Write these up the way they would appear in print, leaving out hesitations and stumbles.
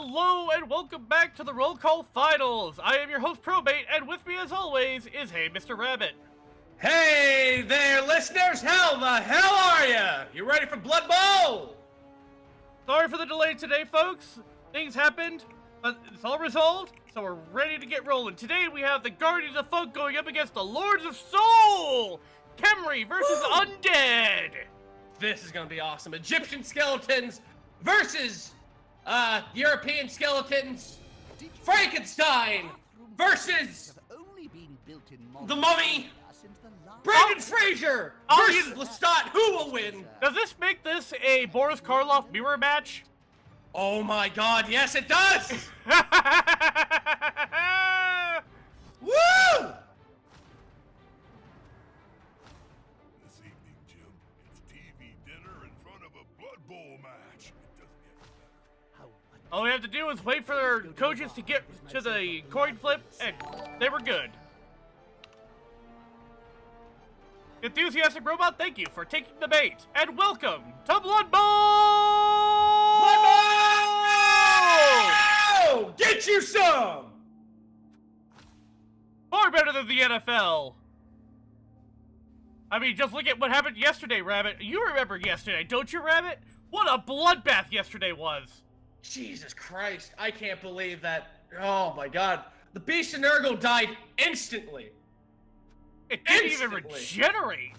Hello and welcome back to the Roll Call Finals. I am your host Probate, and with me as always is Hey Mr. Rabbit. Hey there, listeners! How the hell are ya? You ready for Blood Bowl? Sorry for the delay today, folks. Things happened, but it's all resolved, so we're ready to get rolling. Today we have the Guardians of Folk going up against the Lords of Soul! Khemri versus Undead! This is gonna be awesome. Egyptian skeletons versus European skeletons. Frankenstein versus the Mummy. Brendan Fraser versus Lestat. Who will win? Does this make this a Boris Karloff mirror match? Oh my god, yes it does! Woo! This evening, Jim, it's TV dinner in front of a Blood Bowl match. It doesn't get better. All we have to do is wait for their coaches to get to the coin flip, and they were good. Enthusiastic Robot, thank you for taking the bait, and welcome to Blood Bowl! Blood Bowl! Get you some! Far better than the NFL. I mean, just look at what happened yesterday, Rabbit. You remember yesterday, don't you, Rabbit? What a bloodbath yesterday was. Jesus Christ, I can't believe that. Oh my god. The Beast of Nurgle died instantly. It didn't even regenerate.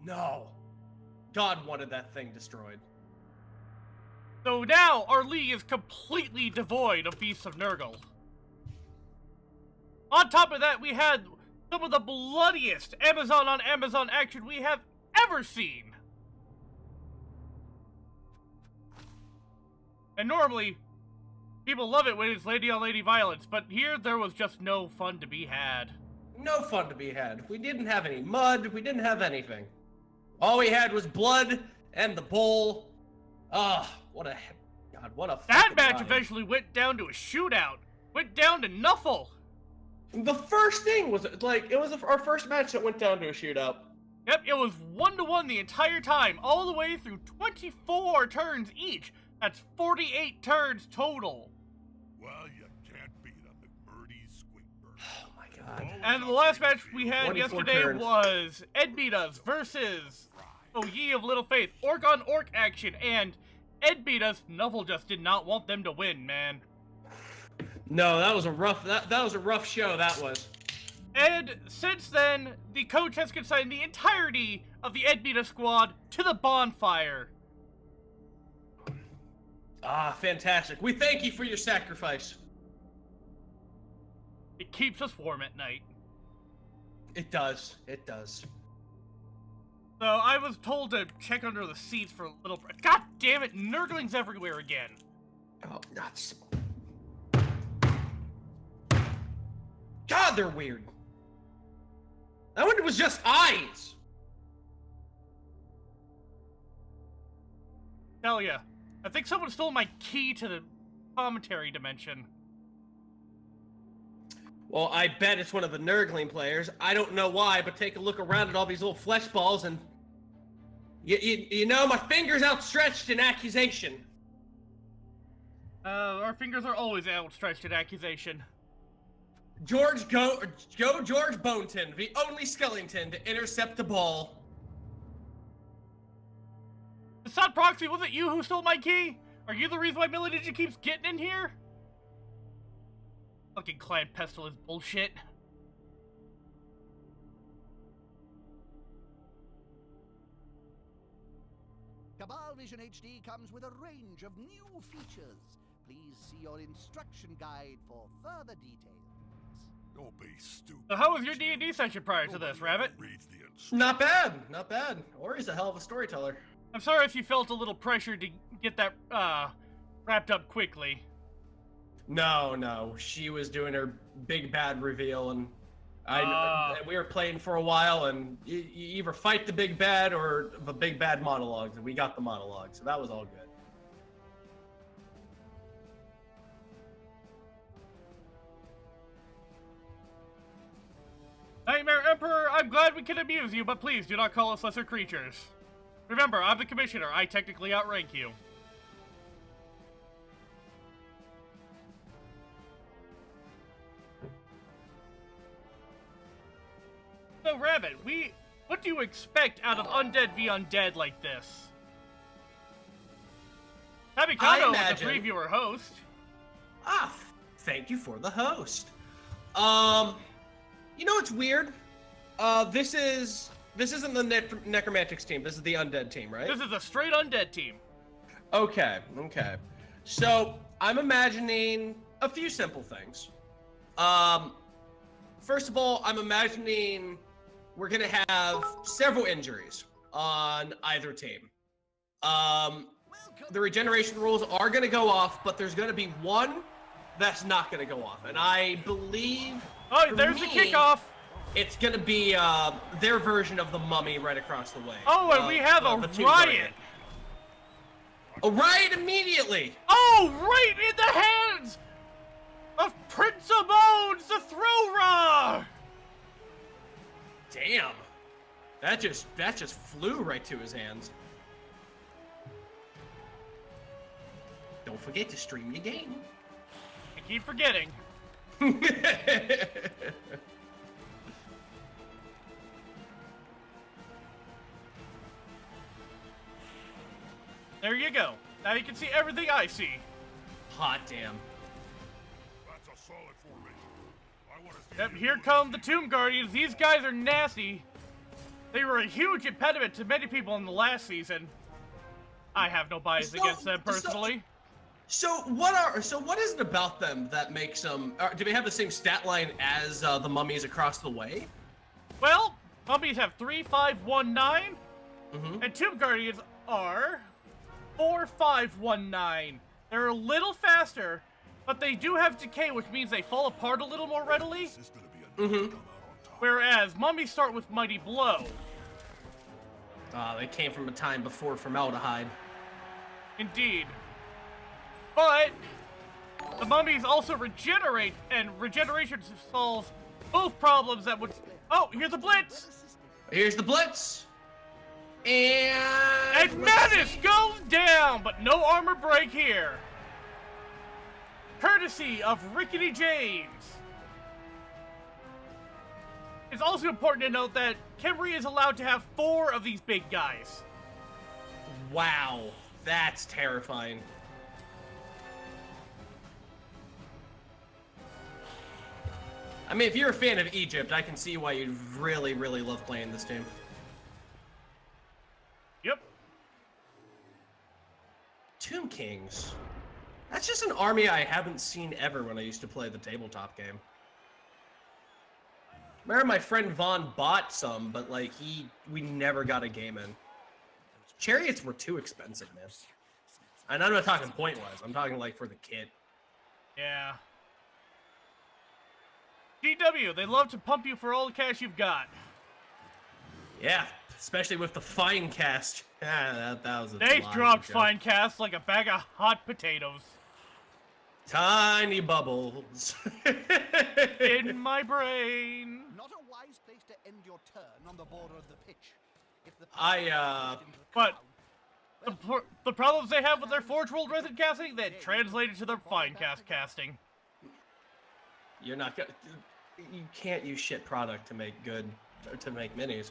No. God wanted that thing destroyed. So now, our league is completely devoid of Beasts of Nurgle. On top of that, we had some of the bloodiest Amazon on Amazon action we have ever seen. And normally, people love it when it's lady on lady violence, but here there was just no fun to be had. No fun to be had. We didn't have any mud, we didn't have anything. All we had was blood and the bowl. Ah, what a That match ride. eventually went down to a shootout. Went down to Nuffle. The first thing was, like, it was our first match that went down to a shootout. Yep, it was 1-1 the entire time, all the way through 24 turns each. That's 48 turns total. Well, you can't beat a McMurdy Squeakburger. Oh my god. And the last match we had 24 yesterday turns. was Ed Beat Us versus Oh Ye of Little Faith. Orc on Orc action, and Ed Beat Us. Nuffle just did not want them to win, man. No, that was a rough that was a rough show, that was. And since then, the coach has consigned the entirety of the Ed Beat Us squad to the bonfire. Ah, fantastic. We thank you for your sacrifice. It keeps us warm at night. It does. It does. So I was told to check under the seats for a little. God damn it! Nurglings everywhere again. Oh, nuts. God, they're weird. That one was just eyes. Hell yeah. I think someone stole my key to the commentary dimension. Well, I bet it's one of the Nurgling players. I don't know why, but take a look around at all these little flesh balls and... You know, my finger's outstretched in accusation. Our fingers are always outstretched in accusation. George Boneton, the only skeleton to intercept the ball. Assad Proxy, was it you who stole my key? Are you the reason why Millie keeps getting in here? Fucking Clan Pestilence bullshit. Cabal Vision HD comes with a range of new features. Please see your instruction guide for further details. Don't be stupid. So how was your D&D session prior to this, Rabbit? Reads the Not bad, not bad. Ori's a hell of a storyteller. I'm sorry if you felt a little pressure to get that, wrapped up quickly. No, she was doing her big bad reveal, and we were playing for a while, and you either fight the big bad or the big bad monologues, and we got the monologue, so that was all good. Nightmare Emperor, I'm glad we can amuse you, but please do not call us lesser creatures. Remember, I'm the commissioner. I technically outrank you. So Rabbit, what do you expect out of Undead v Undead like this? Happy Kano was the previewer host. Ah, thank you for the host. You know what's weird? This isn't the Necromantics team. This is the Undead team, right? This is a straight Undead team. Okay. So I'm imagining a few simple things. First of all, I'm imagining we're gonna have several injuries on either team. The regeneration rules are gonna go off, but there's gonna be one that's not gonna go off, and I believe. Oh, there's the kickoff. It's gonna be their version of the mummy right across the way. Oh, and we have a riot. A riot immediately. Oh, right in the hands of Prince of Bones, the Thrower. Damn, that just flew right to his hands. Don't forget to stream your game. I keep forgetting. There you go. Now you can see everything I see. Hot damn. That's a solid formation. I want to see Yep, you here do come the Tomb Guardians. These guys are nasty. They were a huge impediment to many people in the last season. I have no bias against them personally. So what is it about them that makes them? Do they have the same stat line as the mummies across the way? Well, mummies have 3, 5, 1, 9, Mm-hmm. and Tomb Guardians are 4, 5, 1, 9. They're a little faster, but they do have decay, which means they fall apart a little more readily. this is gonna be a come out on top. Whereas mummies start with Mighty Blow. They came from a time before formaldehyde. Indeed. But the mummies also regenerate, and regeneration solves both problems that would. Oh, here's the blitz! Here's the blitz. And Menace goes down, but no armor break here. Courtesy of Rickety James. It's also important to note that Khemri is allowed to have 4 of these big guys. Wow, that's terrifying. I mean, if you're a fan of Egypt, I can see why you'd really, really love playing this game. Yep. Tomb Kings. That's just an army I haven't seen ever when I used to play the tabletop game. Remember my friend Vaughn bought some, but like we never got a game in. Chariots were too expensive, man. And I'm not talking point-wise, I'm talking like for the kit. Yeah. GW, they love to pump you for all the cash you've got. Yeah, especially with the fine cast. That was a They lot dropped of joke. fine cast like a bag of hot potatoes. Tiny bubbles. In my brain. Not a wise place to end your turn on the border of the pitch. If the But the problems they have with their Forge World Resin casting, that translated to their fine cast casting. You're not gonna. You can't use shit product to make minis.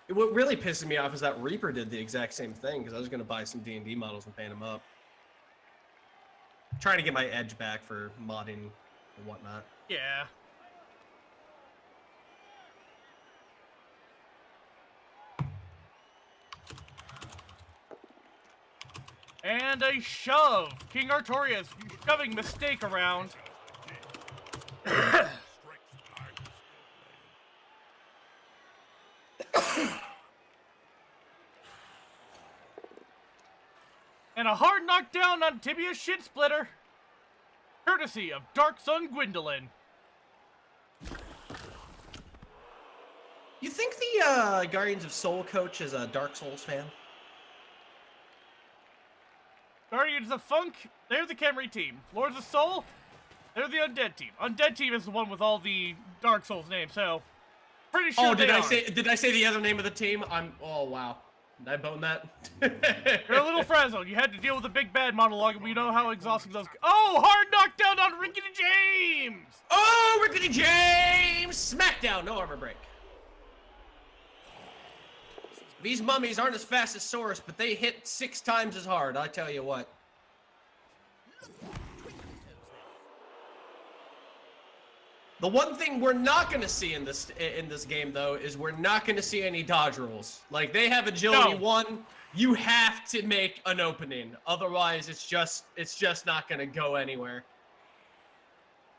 What really pisses me off is that Reaper did the exact same thing, because I was gonna buy some D&D models and paint them up. Trying to get my edge back for modding and whatnot. Yeah. And a shove. King Artorias shoving Mistake around. And a hard knockdown on Tibia Shit Splitter. Courtesy of Dark Sun Gwendolyn. You think the Guardians of Soul coach is a Dark Souls fan? Guardians of Funk, they're the Khemri team. Lords of Soul, they're the Undead team. Undead team is the one with all the Dark Souls names, so pretty sure did I say the other name of the team? Oh wow. Did I bone that? You're a little frazzled. You had to deal with a big bad monologue, and we know how exhausting those. Oh, hard knockdown on Rickety James! Oh, Rickety James! Smackdown, no armor break. These mummies aren't as fast as Saurus, but they hit 6 times as hard, I tell you what. The one thing we're not going to see in this game, though, is we're not going to see any dodge rolls. Like, they have agility 1. You have to make an opening. Otherwise, it's just not going to go anywhere.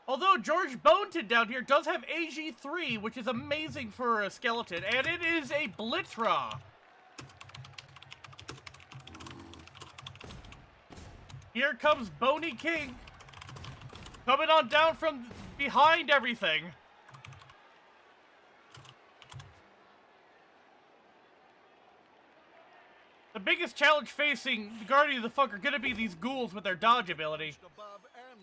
Although George Boneton down here does have AG3, which is amazing for a skeleton, and it is a Blitz-Ra. Here comes Boney King. Coming on down from behind everything. The biggest challenge facing the Guardian of the Funk are gonna be these ghouls with their dodge ability.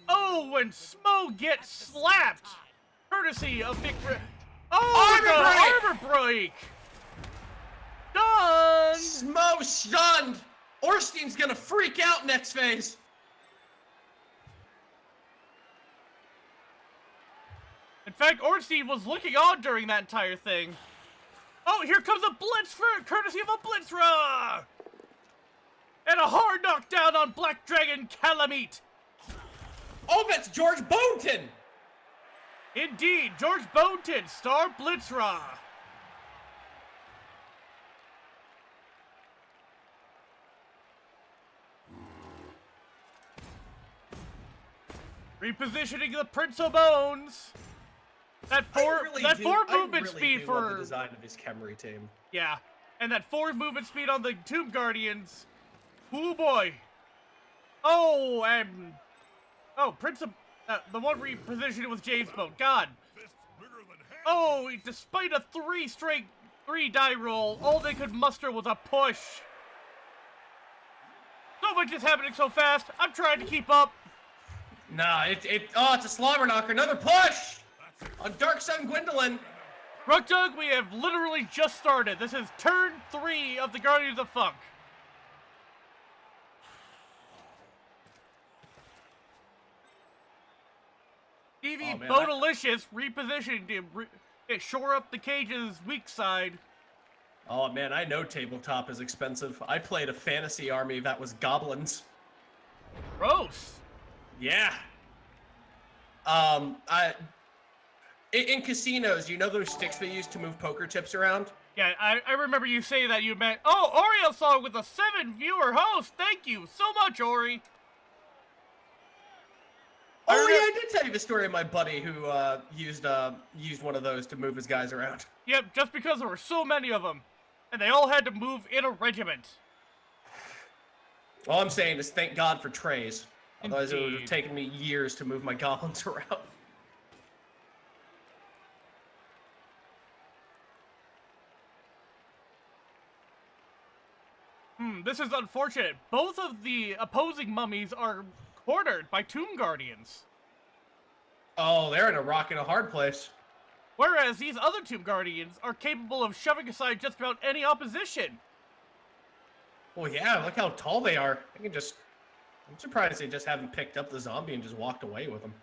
Oh, when Smo gets slapped! Courtesy of Victor. Oh, armor break! Done! Smo stunned! Orstein's gonna freak out next phase. In fact, Ornstein was looking on during that entire thing. Oh, here comes a blitz for courtesy of a Blitz-Ra! And a hard knockdown on Black Dragon Calamite. Oh, that's George Boneton! Indeed, George Boneton, star Blitz-Ra. Repositioning the Prince of Bones. That four movement speed for the design of his Khemri team. Yeah, and that 4 movement speed on the Tomb Guardians. Oh boy. Oh, and Prince of the one repositioned with James Bone. God. Oh, despite a 3 die roll, all they could muster was a push. So much is happening so fast. I'm trying to keep up. Nah, it's a slobber knocker. Another push on Dark Sun Gwendolyn. Ruckdug, we have literally just started. This is turn 3 of the Guardians of Funk. Stevie Bonalicious repositioning to shore up the cage's weak side. Oh man, I know tabletop is expensive. I played a fantasy army that was goblins. Gross. Yeah. In casinos, you know those sticks they use to move poker chips around? Yeah, I remember you saying that you meant, oh, Oreo song with a 7-viewer host. Thank you so much, Ori. Oh yeah, I did tell you the story of my buddy who used one of those to move his guys around. Yep, just because there were so many of them, and they all had to move in a regiment. All I'm saying is thank God for trays. Otherwise, it would have Indeed. taken me years to move my goblins around. This is unfortunate. Both of the opposing mummies are cornered by Tomb Guardians. Oh, they're in a rock and a hard place. Whereas these other Tomb Guardians are capable of shoving aside just about any opposition. Well, yeah, look how tall they are. I'm surprised they just haven't picked up the zombie and just walked away with him.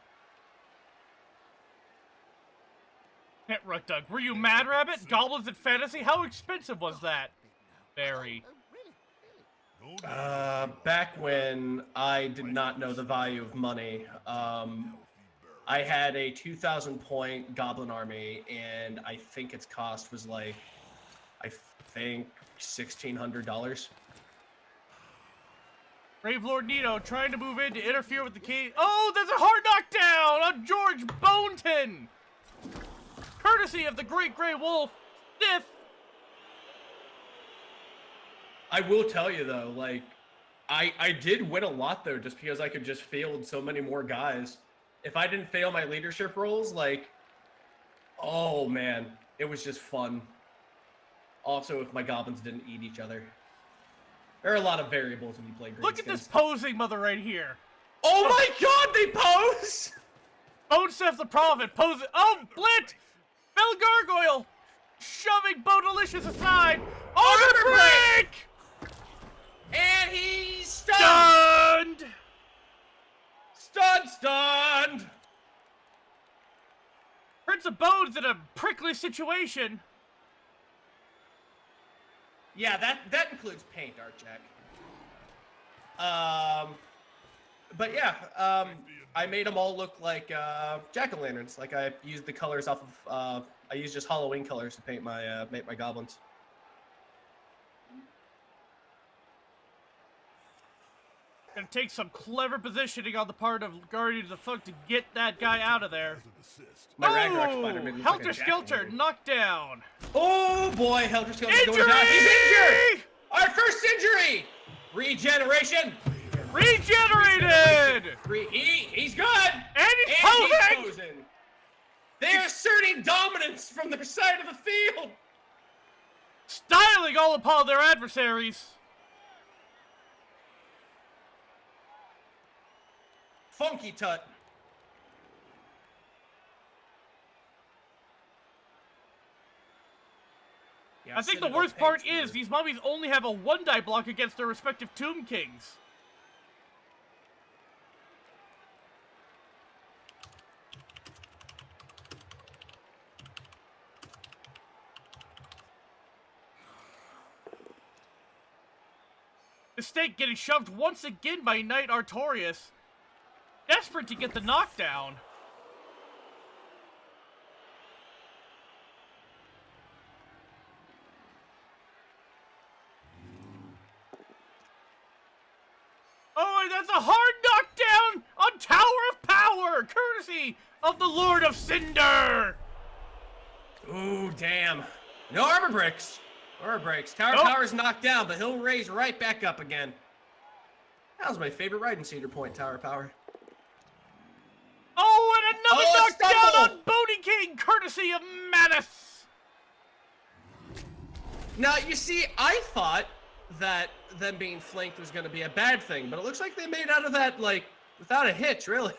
Ruckdug, were you mad, Rabbit? Goblins and fantasy? How expensive was that? Very. Back when I did not know the value of money, I had a 2,000 point goblin army, and I think its cost was like, $1,600. Brave Lord Nito trying to move in to interfere with the cage. Oh, there's a hard knockdown on George Boneton! Courtesy of the Great Grey Wolf, Sith. I will tell you though, like, I did win a lot though, just because I could just field so many more guys. If I didn't fail my leadership roles, like, oh man, it was just fun. Also, if my goblins didn't eat each other. There are a lot of variables when you play Greenskins. Look at this posing mother right here. Oh my god, they pose! Boneseth the Prophet posing. Oh, Blit! Bell Gargoyle! Shoving Bonalicious aside. Armor break! And he's stunned! Stunned! Prince of Bones in a prickly situation. Yeah, that includes paint art, Jack. But yeah, I made them all look like jack-o'-lanterns. Like I used the colors off of I used just Halloween colors to paint my goblins. Gonna take some clever positioning on the part of Guardians of the Folk to get that guy out of there. As an assist. My Ragnarok spider made me look like a Helter Skelter, jack-o'-lantern. knockdown. Oh boy, Helter Skelter's Injury! going down. He's injured! Our first injury! Regeneration! Regenerated! He's good! And he's posing! posing! They're asserting dominance from their side of the field! Styling all upon their adversaries. Funky Tut. Yeah, I think the Citadel worst part paints is were- these mummies only have a 1-die block against their respective Tomb Kings. Mistake getting shoved once again by Knight Artorias. Desperate to get the knockdown. Oh, and that's a hard knockdown on Tower of Power, courtesy of the Lord of Cinder. Ooh, damn. No armor breaks. Armor breaks. Tower Nope. Power's knocked down, but he'll raise right back up again. That was my favorite ride in Cedar Point, Tower Power. Oh, and another Oh, knockdown stumble! on Bodhi King, courtesy of Manus. Now, you see, I thought that them being flanked was going to be a bad thing, but it looks like they made out of that, like, without a hitch, really.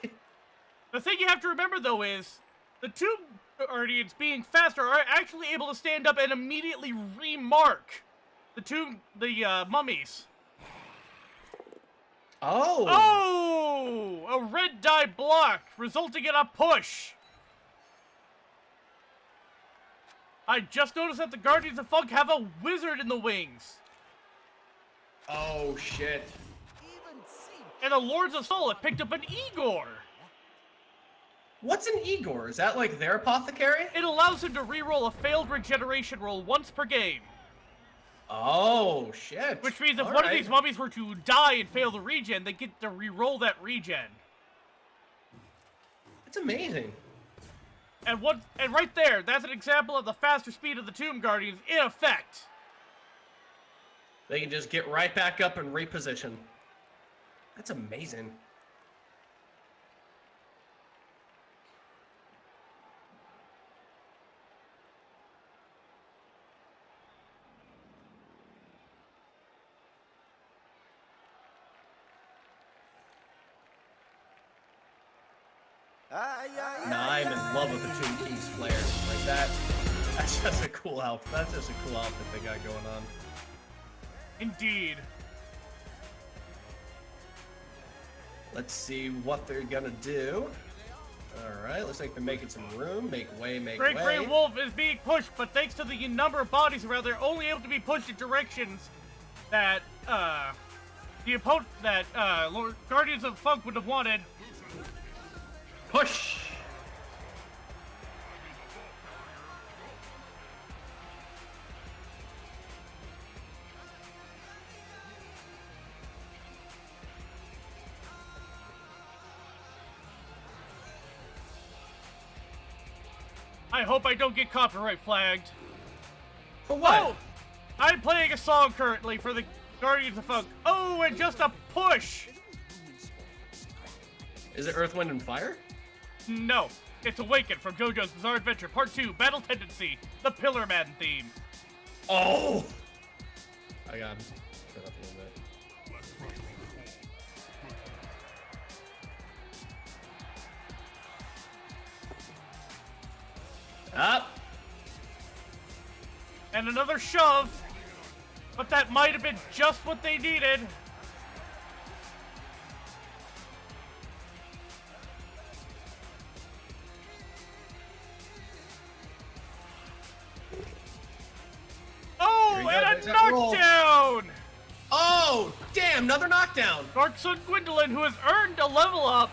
The thing you have to remember, though, is the Tomb Guardians, being faster, are actually able to stand up and immediately remark the mummies. Oh. Oh! A red die block, resulting in a push. I just noticed that the Guardians of Funk have a wizard in the wings. Oh, shit. Even seem And the Lords of Soul have picked up an Igor. What's an Igor? Is that like their apothecary? It allows him to reroll a failed regeneration roll once per game. Oh, shit. Which means if All one of right. these mummies were to die and fail the regen, they get to reroll that regen. That's amazing. And right there, that's an example of the faster speed of the Tomb Guardians in effect. They can just get right back up and reposition. That's amazing. Nah, I'm in love with the Tomb King's flare. Like that. That's just a cool outfit. That's just a cool outfit they got going on. Indeed. Let's see what they're gonna do. Alright, looks like they're making some room. Make way, make Great way. Grey Wolf is being pushed, but thanks to the number of bodies around, they're only able to be pushed in directions that, Lord Guardians of Funk would have wanted. Push! I hope I don't get copyright flagged. For what? Oh! I'm playing a song currently for the Guardians of Funk. Oh, and just a push! Is it Earth, Wind, and Fire? No, it's Awaken from JoJo's Bizarre Adventure Part 2, Battle Tendency, the Pillar Man theme. Oh! I got him. Shut up a little bit. Up! And another shove, but that might have been just what they needed. Oh, Here we and go, a boys. that roll. knockdown! Oh, damn, another knockdown. Dark Sun Gwendolyn, who has earned a level up.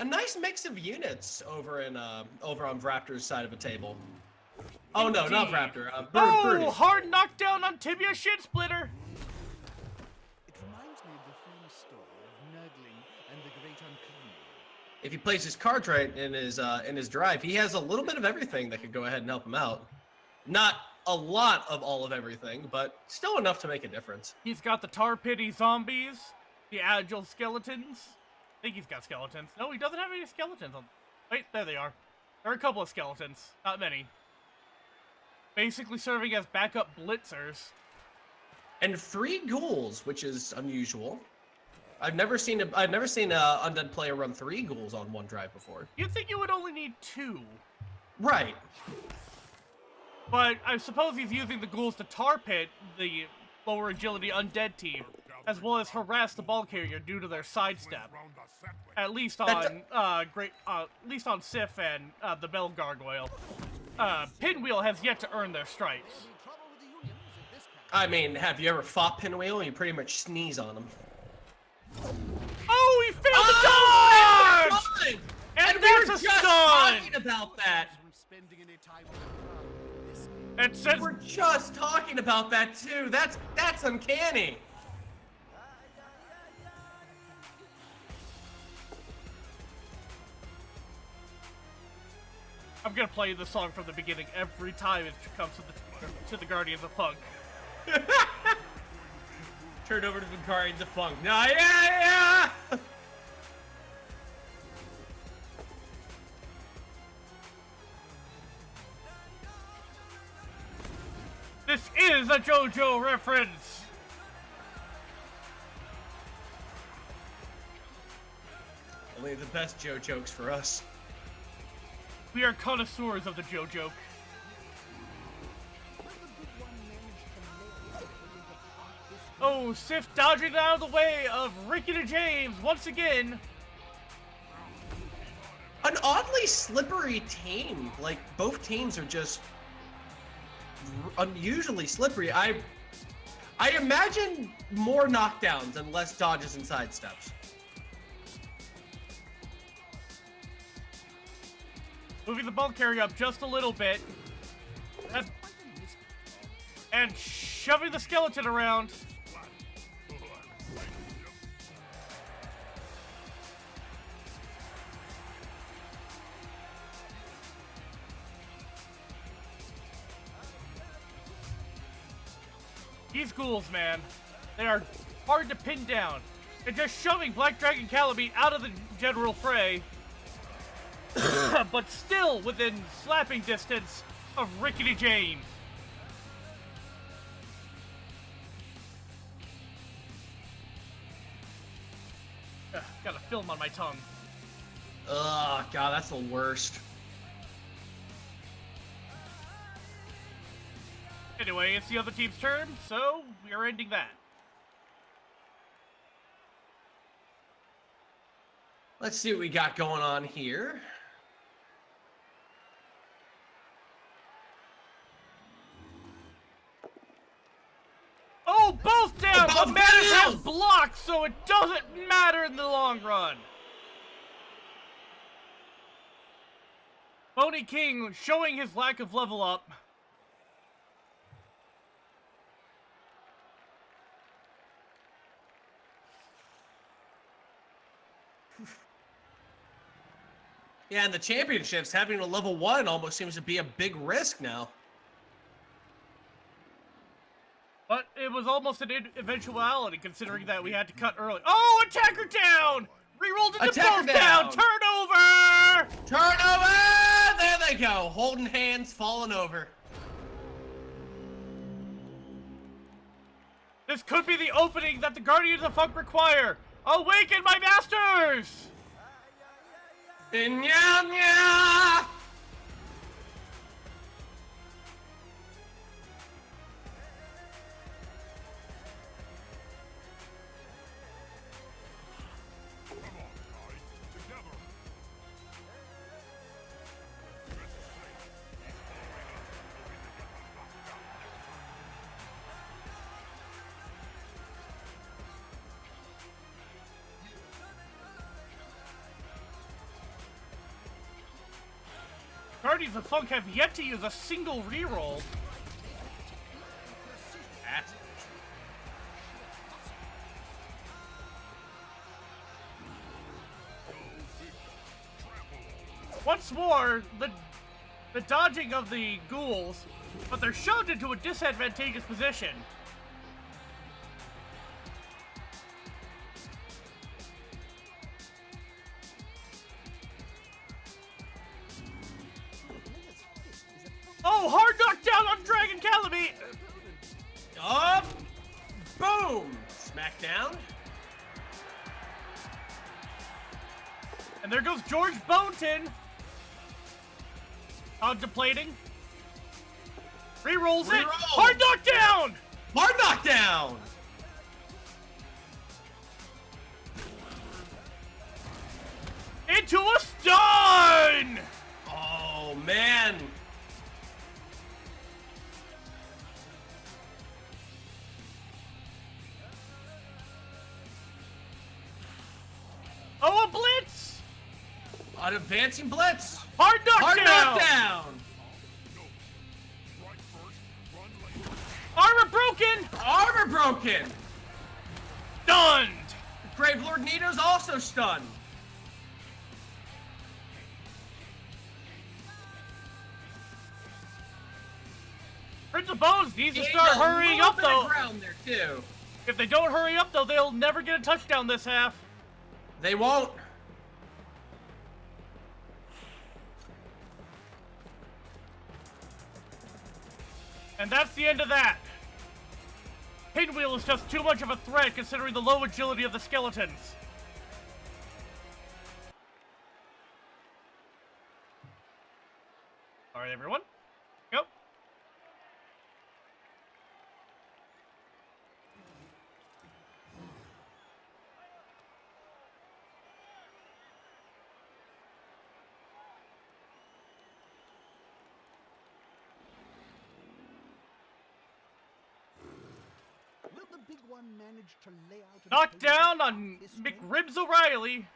A nice mix of units over on Raptor's side of the table. Oh no, not Raptor. Birdie. Hard knockdown on Tibia Shin Splitter. It reminds me of the famous story of Nurgling and the Great Unclean. If he plays his cards right in his drive, he has a little bit of everything that could go ahead and help him out. Not a lot of all of everything, but still enough to make a difference. He's got the Tar Pity zombies, the agile skeletons. I think he's got skeletons. No, he doesn't have any skeletons on. Wait, there they are. There are a couple of skeletons, not many. Basically serving as backup blitzers. And 3 ghouls, which is unusual. I've never seen a undead player run 3 ghouls on one drive before. You'd think you would only need 2. Right. But I suppose he's using the ghouls to tar pit the lower agility undead team, as well as harass the ball carrier due to their sidestep. At least on Sif and the Bell Gargoyle. Pinwheel has yet to earn their stripes. I mean, have you ever fought Pinwheel? You pretty much sneeze on him. Oh, he failed the dodge! And there's a just stun! talking about that. It says We're just talking about that too. That's uncanny. I'm gonna play the song from the beginning every time it comes to the Guardians of Funk. Turn over to the Guardians of Funk. Nah, yeah! This is a JoJo reference! Only the best Joe jokes for us. We are connoisseurs of the JoJo. Oh, Sif dodging out of the way of Ricky James once again. An oddly slippery team. Like, both teams are just unusually slippery. I imagine more knockdowns and less dodges and sidesteps. Moving the ball carrier up just a little bit. And shoving the skeleton around. These ghouls, man, they are hard to pin down. And just shoving Black Dragon Calamite out of the general fray. But still within slapping distance of Rickety James. Got a film on my tongue. Ugh, God, that's the worst. Anyway, it's the other team's turn, so we are ending that. Let's see what we got going on here. Oh, both down! Oh, both but Manus down! has blocked, so it doesn't matter in the long run. Boney King showing his lack of level up. Yeah, in the championships, having a level 1 almost seems to be a big risk now. But it was almost an eventuality, considering that we had to cut early. Oh, attacker down! Rerolled into Attacker both down! down! Turnover! Turnover! There they go. Holding hands, falling over. This could be the opening that the Guardians of Funk require. Awaken my masters! Inya! Guardians of Funk have yet to use a single reroll. That's Once more, the dodging of the ghouls, but they're shoved into a disadvantageous position. Oh, hard knockdown on Dragon Calamite! up. Boom. Smackdown. And there goes George Boneton. Contemplating. Rerolls it. Reroll. Hard knockdown! Hard knockdown. Into a stun! Oh, man. Oh, a blitz! An advancing blitz. Hard Hard knockdown! knockdown. Strike first, run later. Armor broken! Armor broken. Stunned! Grave Lord Nito's also stunned. Prince of Bones needs to Gained start a hurrying little up, bit of though. ground there too. If they don't hurry up, though, they'll never get a touchdown this half. They won't. And that's the end of that. Pinwheel is just too much of a threat considering the low agility of the skeletons. Alright, everyone. Go. Will the big one manage to lay out an Knockdown opponent on this way? McRibs O'Reilly.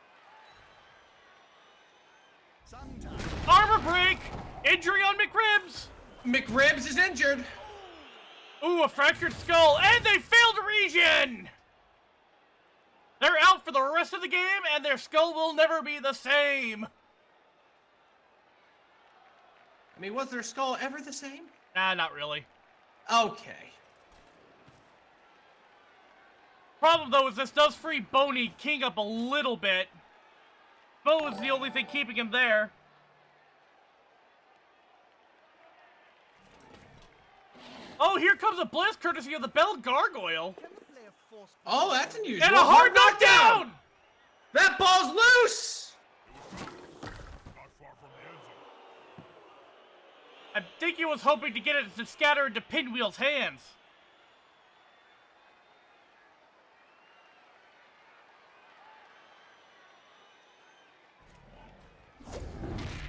Sometime. Armor break! Injury on McRibs! McRibs is injured. Ooh, a fractured skull, and they failed region! They're out for the rest of the game, and their skull will never be the same! I mean, was their skull ever the same? Nah, not really. Okay. Problem, though, is this does free Boney King up a little bit. Bo is the only thing keeping him there. Oh, here comes a blitz courtesy of the Bell Gargoyle. Can the player force Oh, that's unusual. And a hard knockdown! That ball's loose! Not far from the end zone. I think he was hoping to get it to scatter into Pinwheel's hands.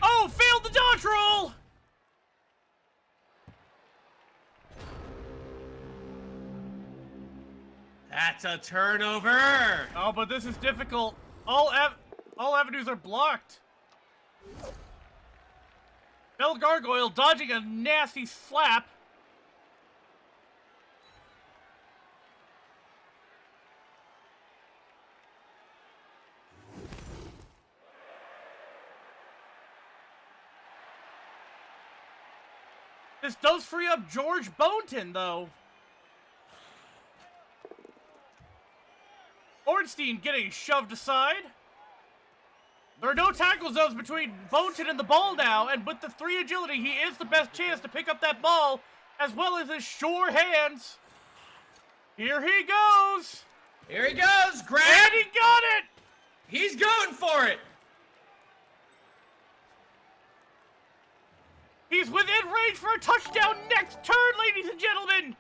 Oh, failed the dodge roll! That's a turnover! Oh, but this is difficult. All avenues are blocked. Bell Gargoyle dodging a nasty slap. This does free up George Boneton, though. Ornstein getting shoved aside. There are no tackle zones between Boneton and the ball now, and with the 3 agility, he is the best chance to pick up that ball, as well as his sure hands. Here he goes! Here he goes! Grab! And he got it! He's going for it! He's within range for a touchdown next turn, ladies and gentlemen!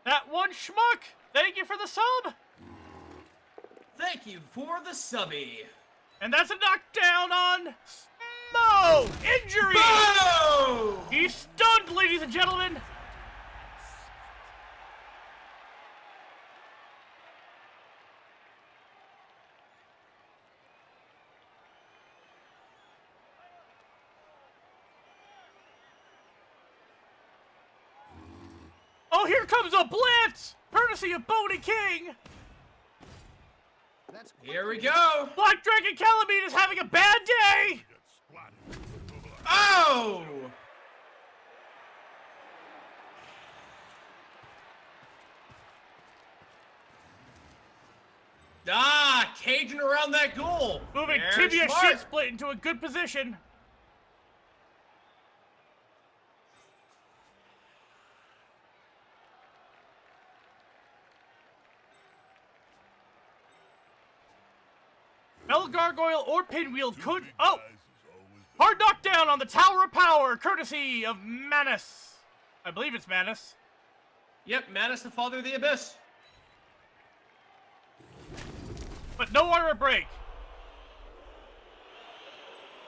That one schmuck! Thank you for the sub! Thank you for the subby. And that's a knockdown on Smo! Injury! Boom! He's stunned, ladies and gentlemen! Oh, here comes a blitz! Courtesy of Boney King! That's Here we go. Black Dragon Calamine is having a bad day! Get splatted. Oh! Ah, caging around that goal. Moving Very tibia smart. sheet split into a good position. Bell Gargoyle or Pinwheel could... Oh! Guys is always Hard knockdown on the Tower of Power, courtesy of Manus. I believe it's Manus. Yep, Manus, the father of the abyss. But no armor break.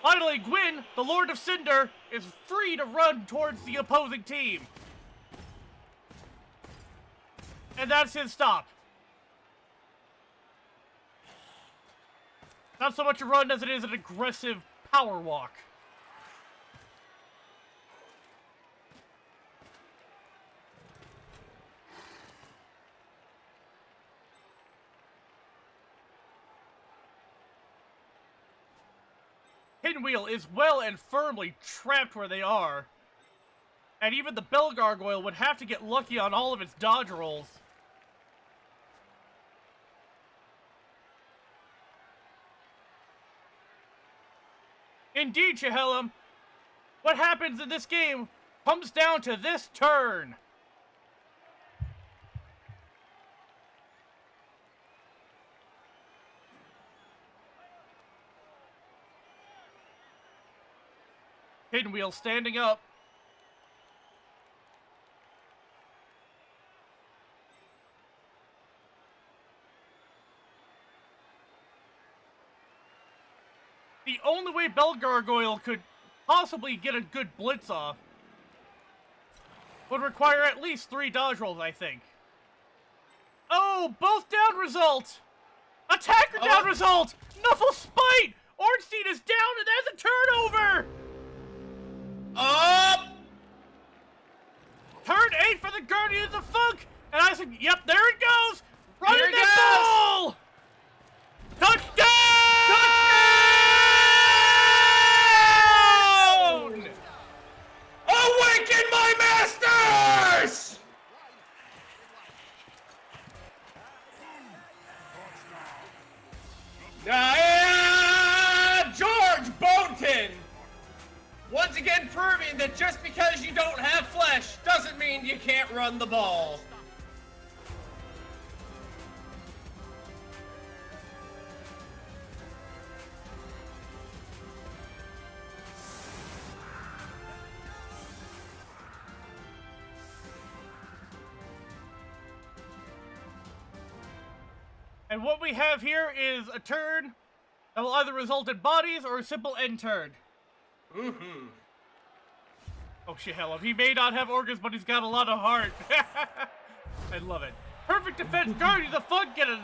Finally, Gwyn, the Lord of Cinder, is free to run towards the opposing team. And that's his stop. Not so much a run as it is an aggressive power walk. Pinwheel is well and firmly trapped where they are. And even the Bell Gargoyle would have to get lucky on all of its dodge rolls. Indeed, Chehelm. What happens in this game comes down to this turn. Pinwheel standing up. The only way Bell Gargoyle could possibly get a good blitz off would require at least 3 dodge rolls, I think. Oh, both down result! Attacker down result! Nuffle Spite! Ornstein is down and that's a turnover! Up! Turn 8 for the Guardians of Funk! And I said, yep, there it goes! Run Here in it that ball! Touchdown! Awaken my masters! George Bolton! Once again proving that just because you don't have flesh doesn't mean you can't run the ball. And what we have here is a turn that will either result in bodies or a simple end turn. Mm-hmm. Oh shit, hell, he may not have organs, but he's got a lot of heart. I love it. Perfect defense. Guardians of Fun get a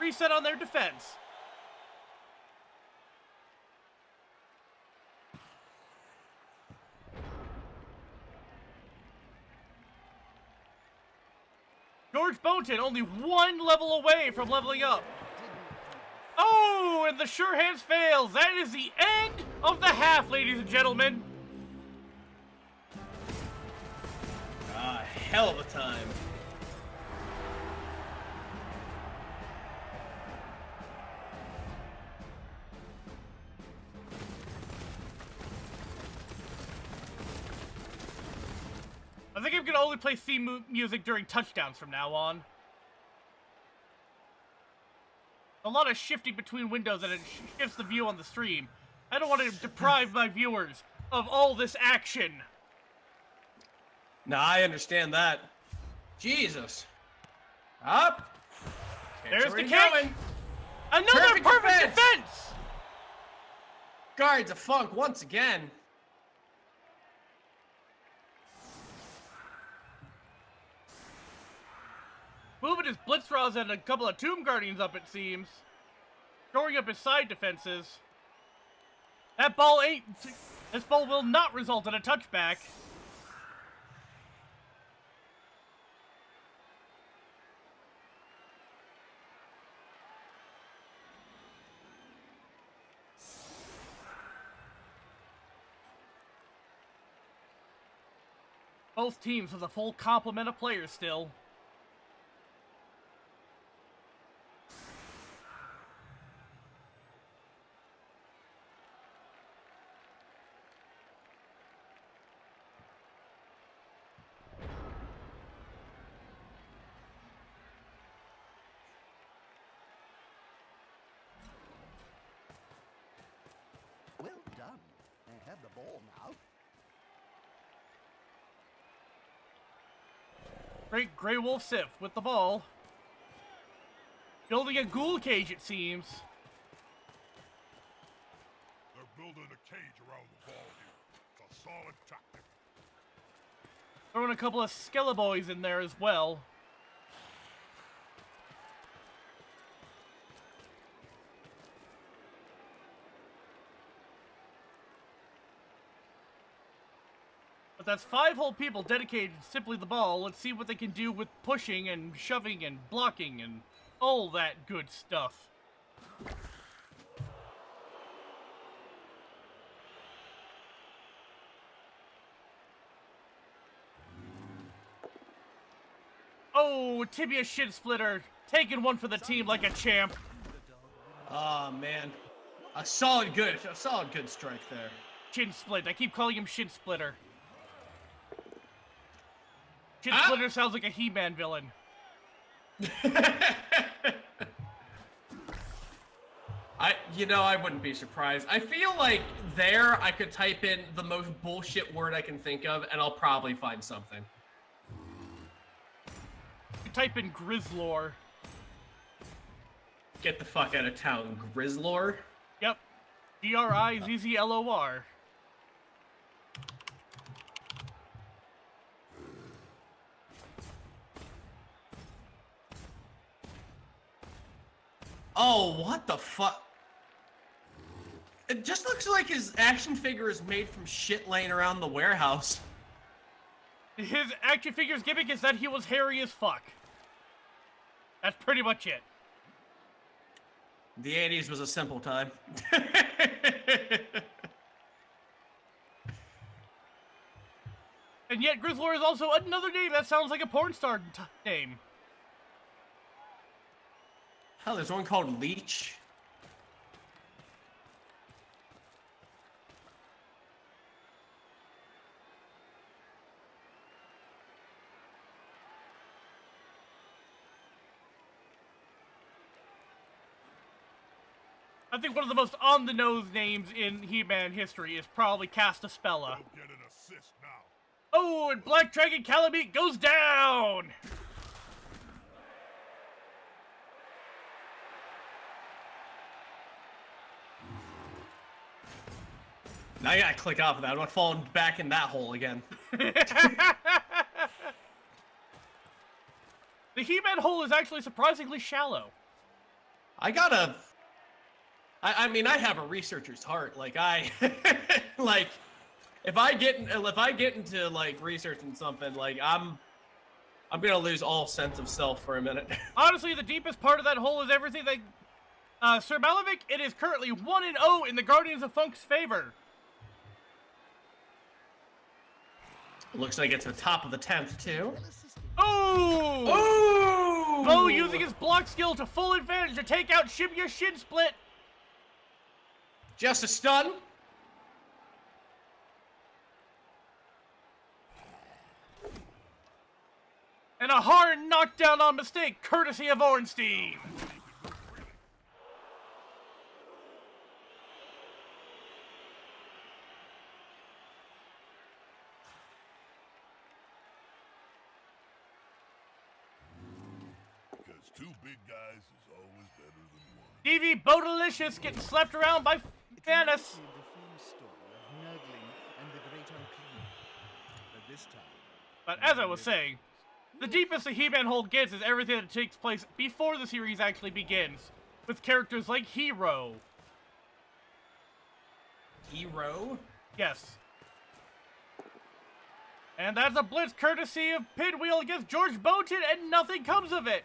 reset on their defense. George Bolton only 1 level away from leveling up. Oh, and the sure hands fails. That is the end of the half, ladies and gentlemen. Hell of a time. I think I'm gonna only play theme music during touchdowns from now on. A lot of shifting between windows and it shifts the view on the stream. I don't want to deprive my viewers of all this action. Nah, I understand that. Jesus. Up. There's the Already kick. going. Another perfect defense! Guards of Funk once again. Moving his Blitzraws and a couple of Tomb Guardians up, it seems. Shoring up his side defenses. That ball ain't... This ball will not result in a touchback. Both teams with a full complement of players still. Well done. They have the ball now. Great Grey Wolf Sif with the ball. Building a ghoul cage, it seems. They're building a cage around the ball here. It's a solid tactic. Throwing a couple of Skelleboys in there as well. But that's 5 whole people dedicated to simply the ball. Let's see what they can do with pushing and shoving and blocking and all that good stuff. Oh, tibia shin splitter, taking one for the team like a champ. Oh man, a solid good strike there. Shin split. I keep calling him shin splitter. Shin splitter sounds like a He-Man villain. I wouldn't be surprised. I feel like there I could type in the most bullshit word I can think of, and I'll probably find something. You type in Grizzlor. Get the fuck out of town, Grizzlor. Yep. Grizzlor. Oh, what the fuck? It just looks like his action figure is made from shit laying around the warehouse. His action figure's gimmick is that he was hairy as fuck. That's pretty much it. The 80s was a simple time. And yet Grizzlor is also another name that sounds like a porn star name. Hell, there's one called Leech. I think one of the most on-the-nose names in He-Man history is probably Castaspella. They'll get an assist now. Oh, and Black Dragon Calamite goes down! Now I gotta click off of that. I'm not falling back in that hole again. The He-Man hole is actually surprisingly shallow. I mean, I have a researcher's heart. Like, like, if I get into, like, researching something, like, I'm gonna lose all sense of self for a minute. Honestly, the deepest part of that hole is everything that... Sir Malavik, it is currently 1-0 in the Guardians of Funk's favor. Looks like it's the top of the 10th, too. Oh! Oh! Bo using his block skill to full advantage to take out Shibya Shin Split. Just a stun. And a hard knockdown on mistake, courtesy of Ornstein. Because two big guys is always better than one. DV Bodalicious getting slapped around by Thanos. The famous story of Nurgling and the Great Unclean. But this time... But as I was saying, the deepest the He-Man hole gets is everything that takes place before the series actually begins, with characters like Hero. Hero? Yes. And that's a blitz courtesy of Pinwheel against George Bowden, and nothing comes of it.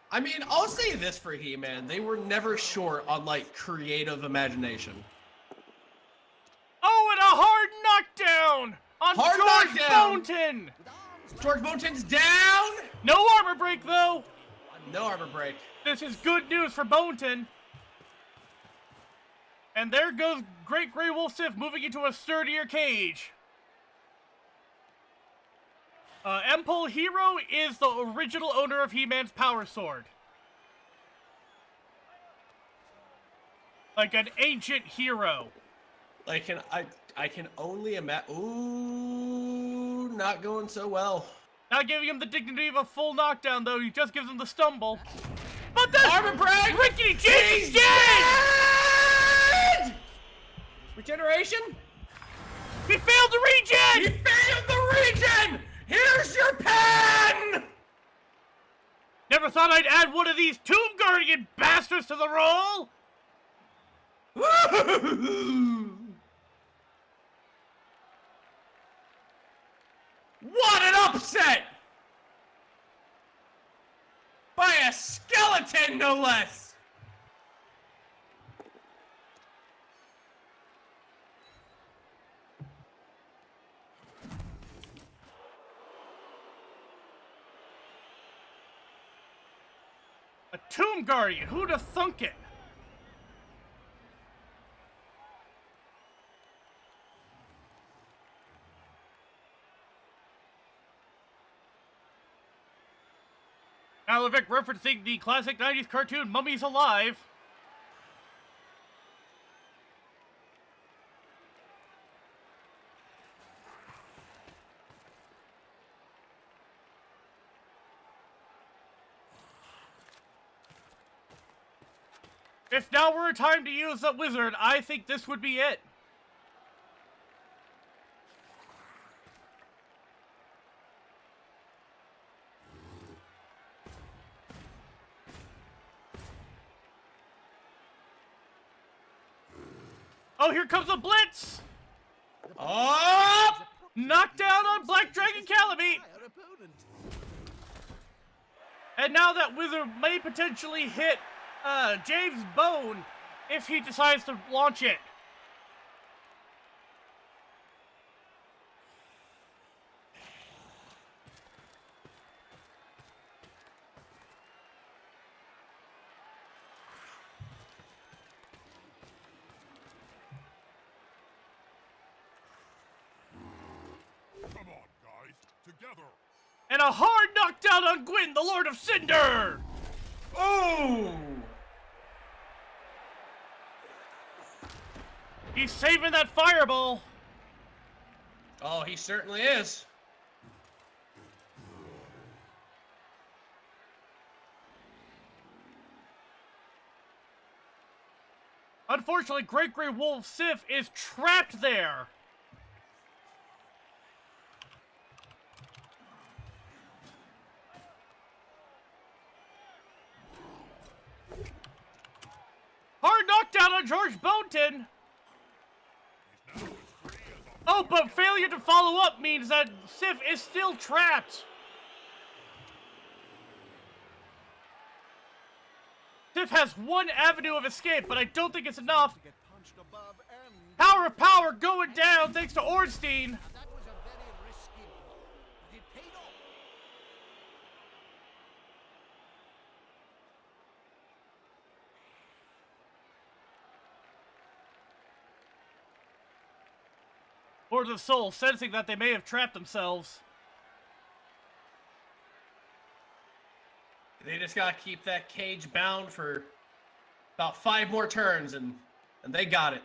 I mean, I'll say this for He-Man. They were never short on, like, creative imagination. hard knockdown on Hard George knockdown. Boneton. George Boneton's down. No armor break, though. No armor break. This is good news for Boneton. And there goes Great Grey Wolf Sif moving into a sturdier cage. Empole Hero is the original owner of He-Man's Power Sword. Like an ancient hero. I can only imagine. Ooh, not going so well. Not giving him the dignity of a full knockdown, though. He just gives him the stumble. But the Armor break! Rickety James is dead! Regeneration? He failed the regen! He failed the regen! Here's your pen! Never thought I'd add one of these Tomb Guardian bastards to the roll! What an upset! By a skeleton, no less! A Tomb Guardian, who'd have thunk it? Alavik referencing the classic 90s cartoon Mummies Alive. If now were a time to use the wizard, I think this would be it. Oh, here comes a blitz! Up! Knockdown on Black Dragon Calamite! And now that wizard may potentially hit James Bone if he decides to launch it. Come on, guys. Together. And a hard knockdown on Gwyn, the Lord of Cinder! Ooh! He's saving that fireball. Oh, he certainly is. Unfortunately, Great Grey Wolf Sif is trapped there. Hard knockdown on George Boneton. Oh, but failure to follow up means that Sif is still trapped. Sif has one avenue of escape, but I don't think it's enough. Power of power going down thanks to Ornstein. That was a very risky blow. It paid off. Lords of Soul sensing that they may have trapped themselves. They just gotta keep that cage bound for about 5 more turns, and they got it.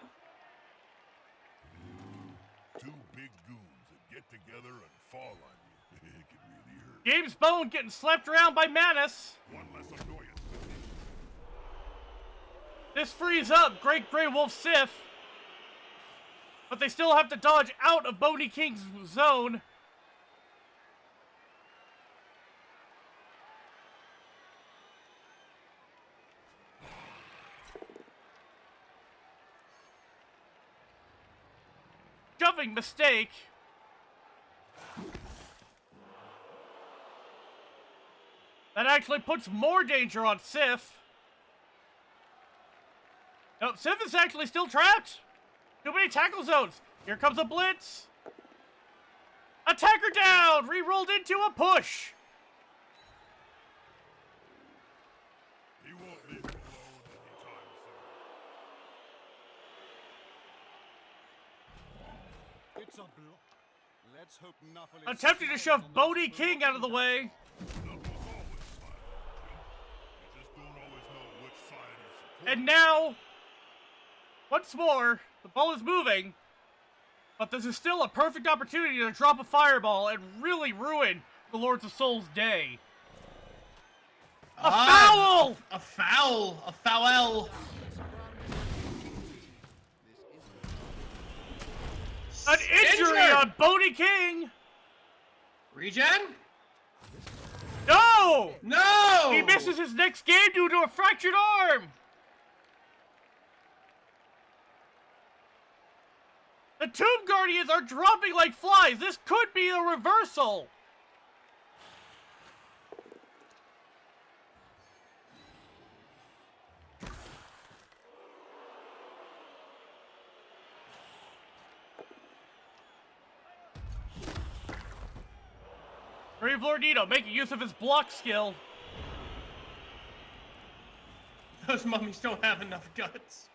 Two big goons that get together and fall on you. It can really hurt. James Bone getting slapped around by Manus. One less annoyance. This frees up Great Grey Wolf Sif. But they still have to dodge out of Boney King's zone. Shoving mistake. That actually puts more danger on Sif. No, Sif is actually still trapped. Too many tackle zones. Here comes a blitz. Attacker down! Re-rolled into a push. He won't leave you alone anytime soon. It's a block. Let's hope nothing. Attempting to shove Bodie King out of the way. Knuckles always smiles, Jim. You just don't always know which side he's supporting. And now, once more, the ball is moving. But this is still a perfect opportunity to drop a fireball and really ruin the Lords of Soul's day. A foul! A foul! A foul! An injury on Bodie King! Regen? No! No! He misses his next game due to a fractured arm! The Tomb Guardians are dropping like flies! This could be a reversal! Brave Lordito making use of his block skill. Those mummies don't have enough guts.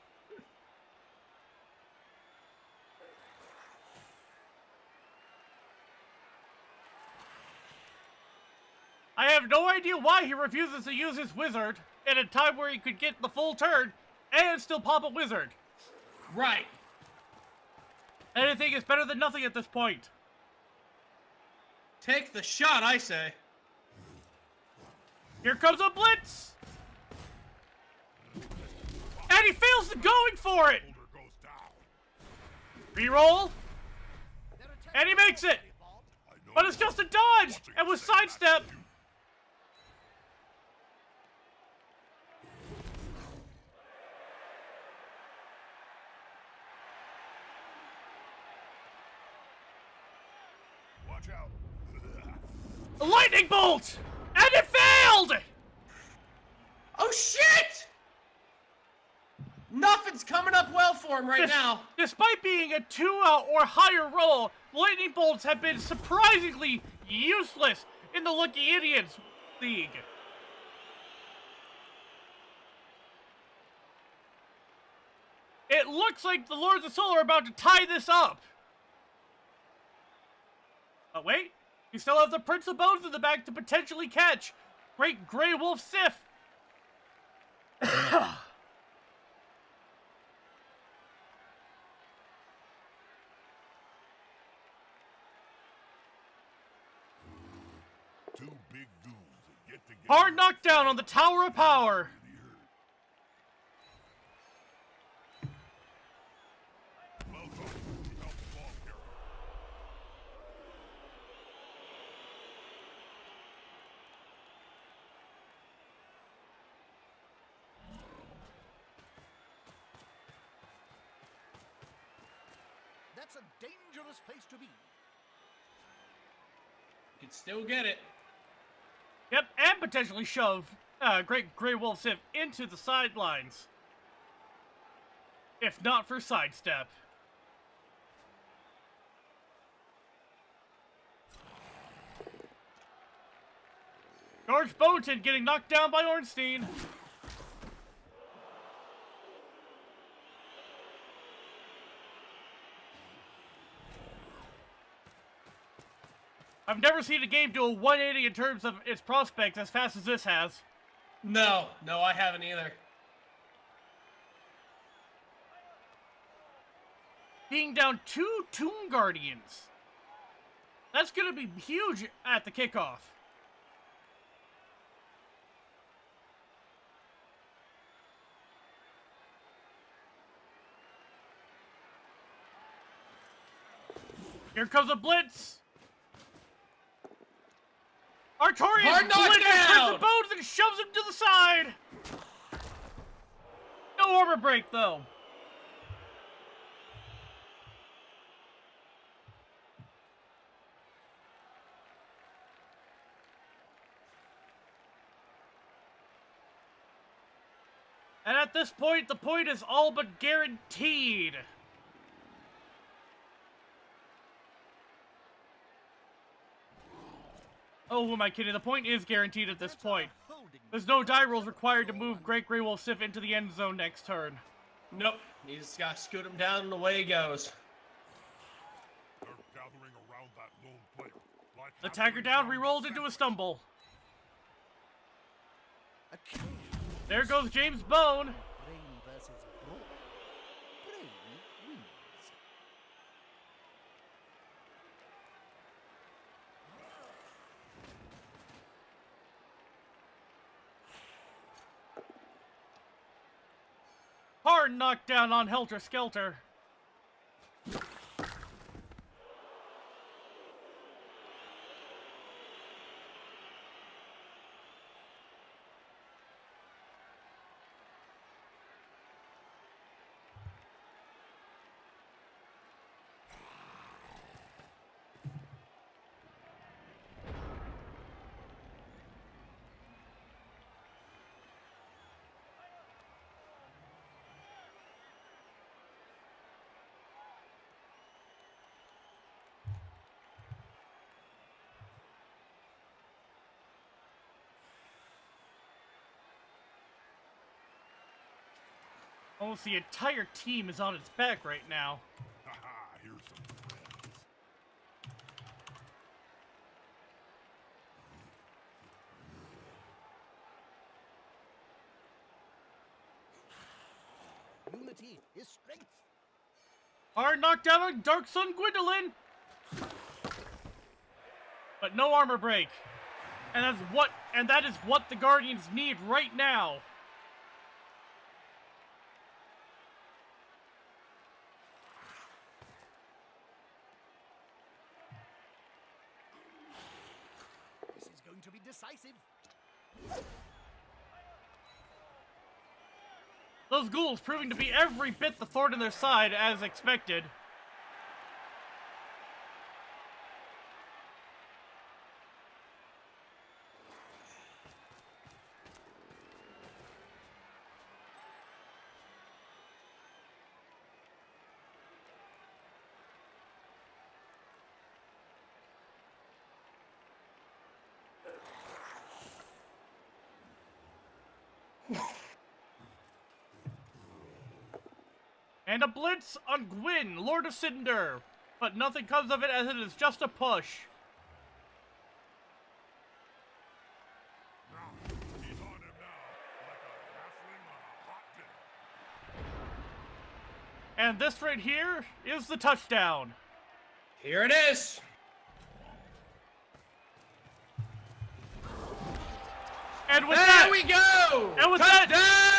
I have no idea why he refuses to use his wizard at a time where he could get the full turn and still pop a wizard. Right. Anything is better than nothing at this point. Take the shot, I say. Here comes a blitz! And he fails to going for it! Shoulder goes down. Reroll, and he makes it! I know But it's just a dodge, and with sidestep. Watch out. A lightning bolt! And it failed! Oh shit! Nothing's coming up well for him right now. Despite being a 2 or higher roll, lightning bolts have been surprisingly useless in the Lucky Idiots League. It looks like the Lords of Soul are about to tie this up. Oh wait, you still have the Prince of Bones in the back to potentially catch Great Grey Wolf Sif. Two big goons that get together. Hard knockdown on the Tower of Power. Welcome to the Ball Carrier. That's a dangerous place to be. You can still get it. Yep, and potentially shove Great Grey Wolf Sif into the sidelines. If not for sidestep. George Bowton getting knocked down by Ornstein. I've never seen a game do a 180 in terms of its prospects as fast as this has. No, I haven't either. Being down 2 Tomb Guardians. That's going to be huge at the kickoff. Here comes a blitz. Artorias Hard blitz knockdown! the bones and shoves him to the side. No armor break though. And at this point, the point is all but guaranteed. Oh, who am I kidding? The point is guaranteed at this point. Holding There's no die rolls required to move Great Grey Wolf Sif into the end zone next turn. Nope. You just gotta scoot him down and away he goes. They're gathering around that lone player. Like Attacker down, re-rolled into a stumble. a kill. There goes James Bone. Brain versus brawn. Brain wins. Hard knockdown on Helter Skelter. Almost the entire team is on its back right now. Haha, here's some friends. Unity is strength. Hard knockdown on Dark Sun Gwendolyn. But no armor break. And that is what the Guardians need right now. This is going to be decisive. Those ghouls proving to be every bit the thorn in their side as expected. And a blitz on Gwyn, Lord of Cinder. But nothing comes of it as it is just a push. Now, he's on him now, like a halfling on a hot dinner. And this right here is the touchdown. Here it is. And with There that, we go. And with Touchdown!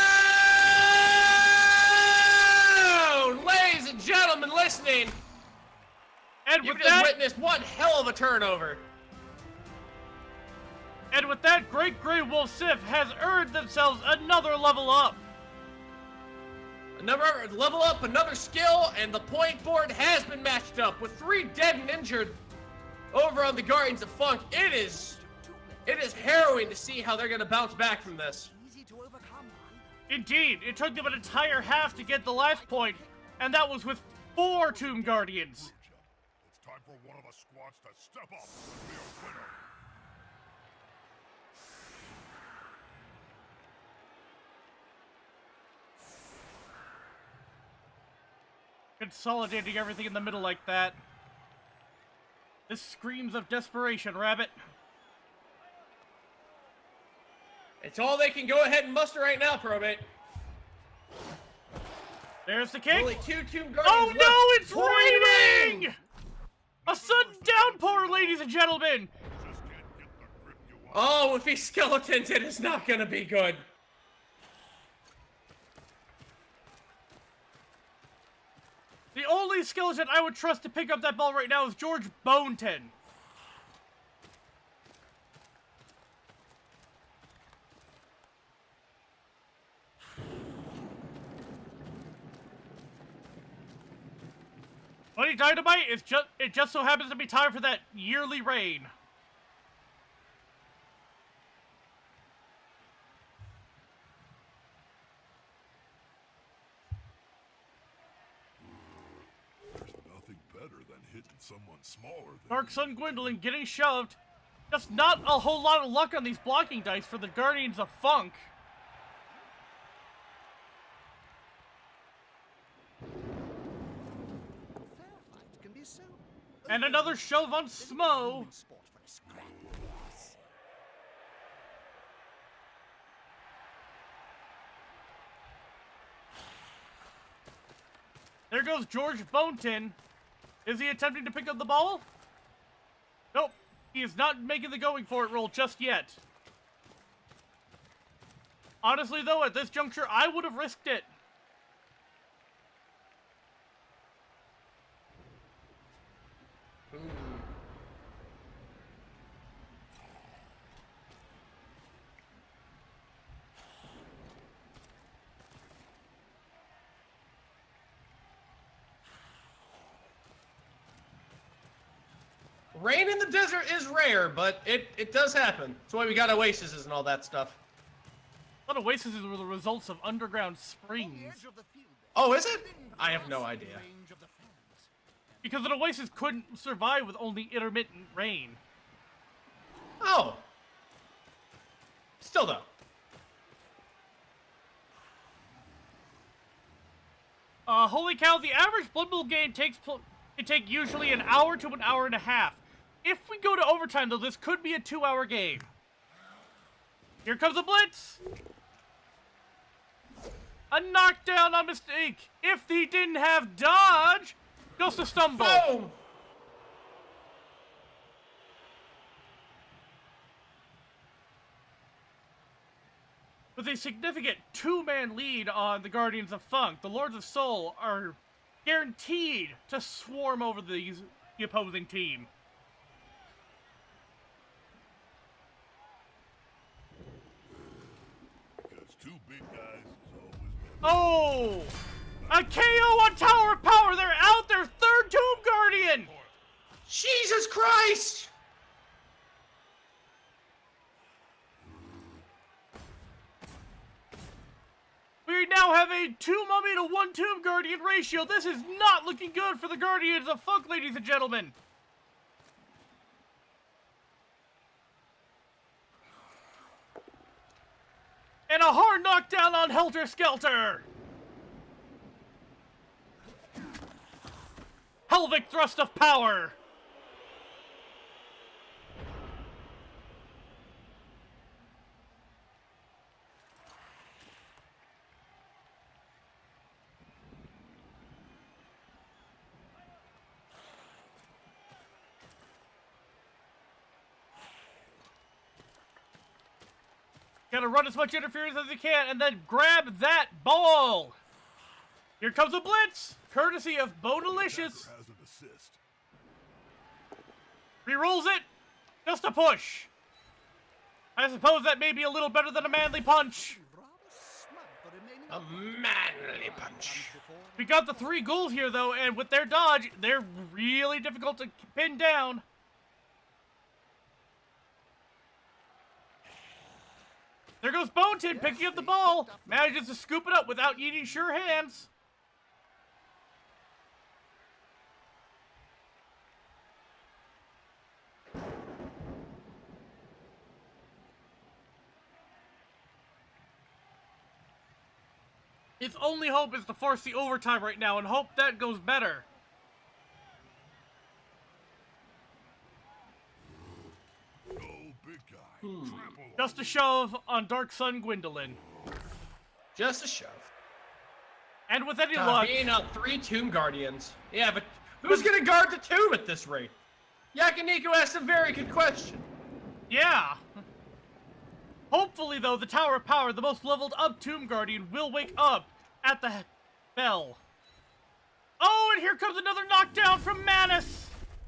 Ladies and gentlemen listening, and you with just that, witnessed one hell of a turnover. and with that, Great Grey Wolf Sif has earned themselves another level up. Another level up, another skill, and the point board has been matched up with 3 dead and injured over on the Guardians of Funk. It is harrowing to see how they're going to bounce back from this. Easy to overcome. Indeed, it took them an entire half to get the last point, and that was with 4 Tomb Guardians. It's time for one of the squads to step up and be a winner. Consolidating everything in the middle like that. This screams of desperation, Rabbit. It's all they can go ahead and muster right now, Probate. There's the kick. Only 2 Tomb Guardians Oh left. no, it's Pouring raining! A sudden downpour, ladies and gentlemen! Just can't get the grip you want. Oh, with these skeletons, it is not going to be good. The only skeleton I would trust to pick up that ball right now is George Boneton. Buddy Dynamite, it just so happens to be time for that yearly rain. There's nothing better than hitting someone smaller than Dark Sun Gwendolyn getting shoved. Just not a whole lot of luck on these blocking dice for the Guardians of Funk. Fair fight can be so And another shove on Smo. sport for a scrap. There goes George Boneton. Is he attempting to pick up the ball? Nope. He is not making the going for it roll just yet. Honestly, though, at this juncture, I would have risked it. Rain in the desert is rare, but it does happen. That's why we got oases and all that stuff. A lot of oases were the results of underground On the springs. edge of the field, Oh, is it? I have no idea. range of the fans. Because an oasis couldn't survive with only intermittent rain. Oh. Still though. Holy cow, the average Blood Bowl game can take usually an hour to an hour and a half. If we go to overtime, though, this could be a 2-hour game. Here comes a blitz! A knockdown on mistake! If he didn't have dodge, just a stumble. Boom! With a significant 2-man lead on the Guardians of Funk, the Lords of Soul are guaranteed to swarm over the opposing team. Because two big guys is always better. Oh! A KO on Tower of Power! They're out! Their third Tomb Guardian! Jesus Christ! We now have a 2 Mummy to 1 Tomb Guardian ratio. This is not looking good for the Guardians of Funk, ladies and gentlemen. And a hard knockdown on Helter Skelter. Helvic Thrust of Power. Gotta run as much interference as you can and then grab that ball. Here comes a blitz, courtesy of Bo Delicious. Has an assist. Rerolls it. Just a push. I suppose that may be a little better than a manly punch. Rather smug for remaining A manly punch. We got the 3 goals here, though, and with their dodge, they're really difficult to pin down. There goes Boneton picking up the ball. Manages to scoop it up without needing sure hands. Its only hope is to force the overtime right now and hope that goes better. Oh, big guy. Trample on Just a shove on Dark Sun Gwendolyn. Just a shove. And with any God, luck, being out 3 Tomb Guardians. Yeah, but who's gonna guard the tomb at this rate? Yakiniku asked a very good question. yeah. Hopefully, though, the Tower of Power, the most leveled up Tomb Guardian, will wake up at the bell. Oh, and here comes another knockdown from Manus.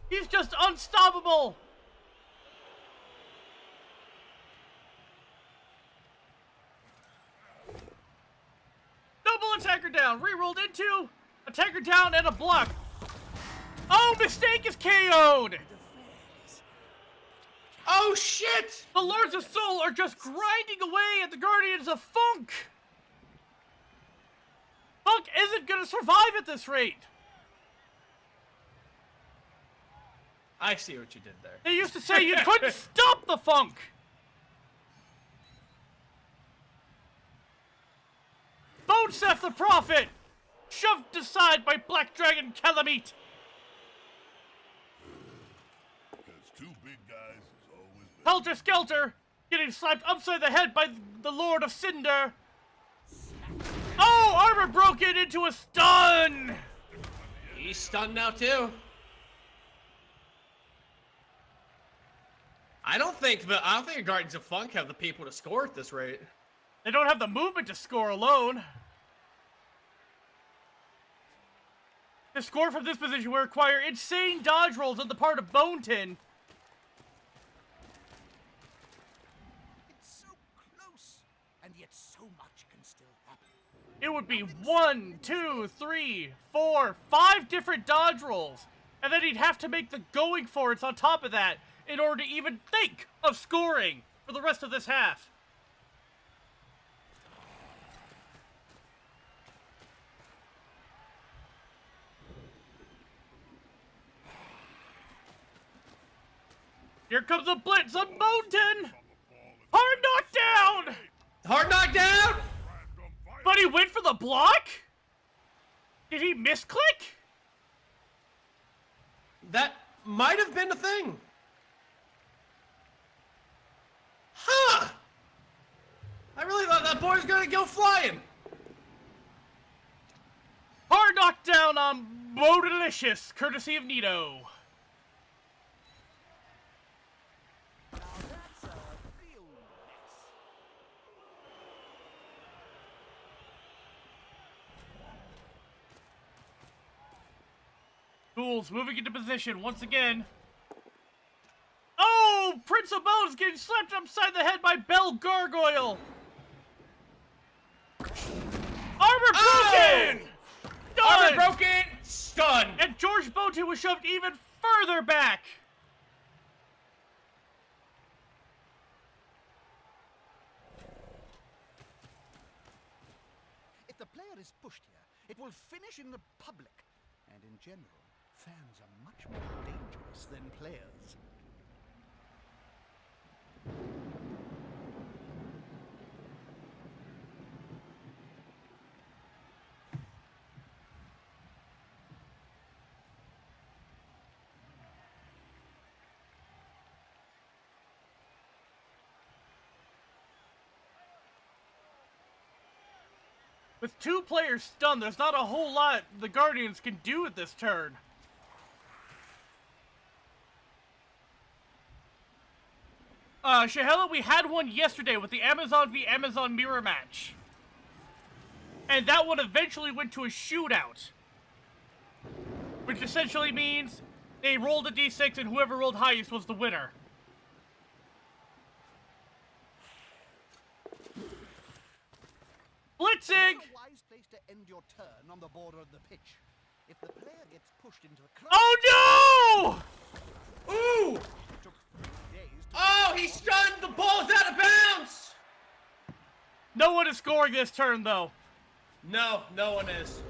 He's just unstoppable. Double attacker down, rerolled into attacker down and a block. Oh, mistake is KO'd. Oh shit! The Lords of Soul are just grinding away at the Guardians of Funk. Funk isn't gonna survive at this rate. I see what you did there. They used to say you couldn't stop the funk! Boneseth the Prophet! Shoved aside by Black Dragon Calamite! Because two big guys is always better. Helter Skelter! Getting slapped upside the head by the Lord of Cinder! Oh! Armor broken into a stun! He's stunned now too. I don't think the Guardians of Funk have the people to score at this rate. They don't have the movement to score alone. To score from this position will require insane dodge rolls on the part of Boneton. It's so close, and yet so much can still happen. It would be 1, 2, 3, 4, 5 different dodge rolls. And then he'd have to make the going for it on top of that in order to even think of scoring for the rest of this half. Here comes a blitz on Boneton! Hard knockdown! Hard knockdown! But he went for the block? Did he misclick? That might have been a thing. Huh! I really thought that boy was gonna go flying. Hard knockdown on Bodelicious, courtesy of Nito. Now that's a real mess. Ghouls moving into position once again. Oh! Prince of Bones getting slapped upside the head by Bell Gargoyle! Armor broken! Armor Done! broken! Stunned! And George Boneton was shoved even further back! If the player is pushed here, it will finish in the public. And in general, fans are much more dangerous than players. With 2 players stunned, there's not a whole lot the Guardians can do at this turn. Shahela, we had one yesterday with the Amazon v Amazon mirror match. And that one eventually went to a shootout. Which essentially means they rolled a d6 and whoever rolled highest was the winner. Blitzing! A wise place to end your turn on the border of the pitch. If the player gets pushed into the crowd, Oh no! Ooh! it took 3 days to Oh, he stunned! The ball's out of bounds! No one is scoring this turn, though. No, no one is.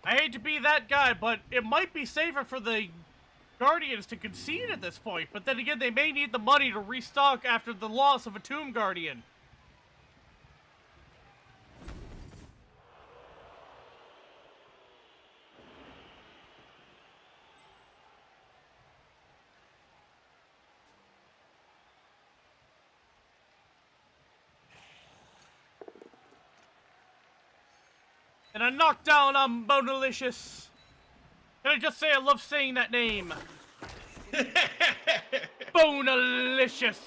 I hate to be that guy, but it might be safer for the Guardians to concede at this point. But then again, they may need the money to restock after the loss of a Tomb Guardian. And a knockdown on Bonalicious. Can I just say I love saying that name? Bonalicious.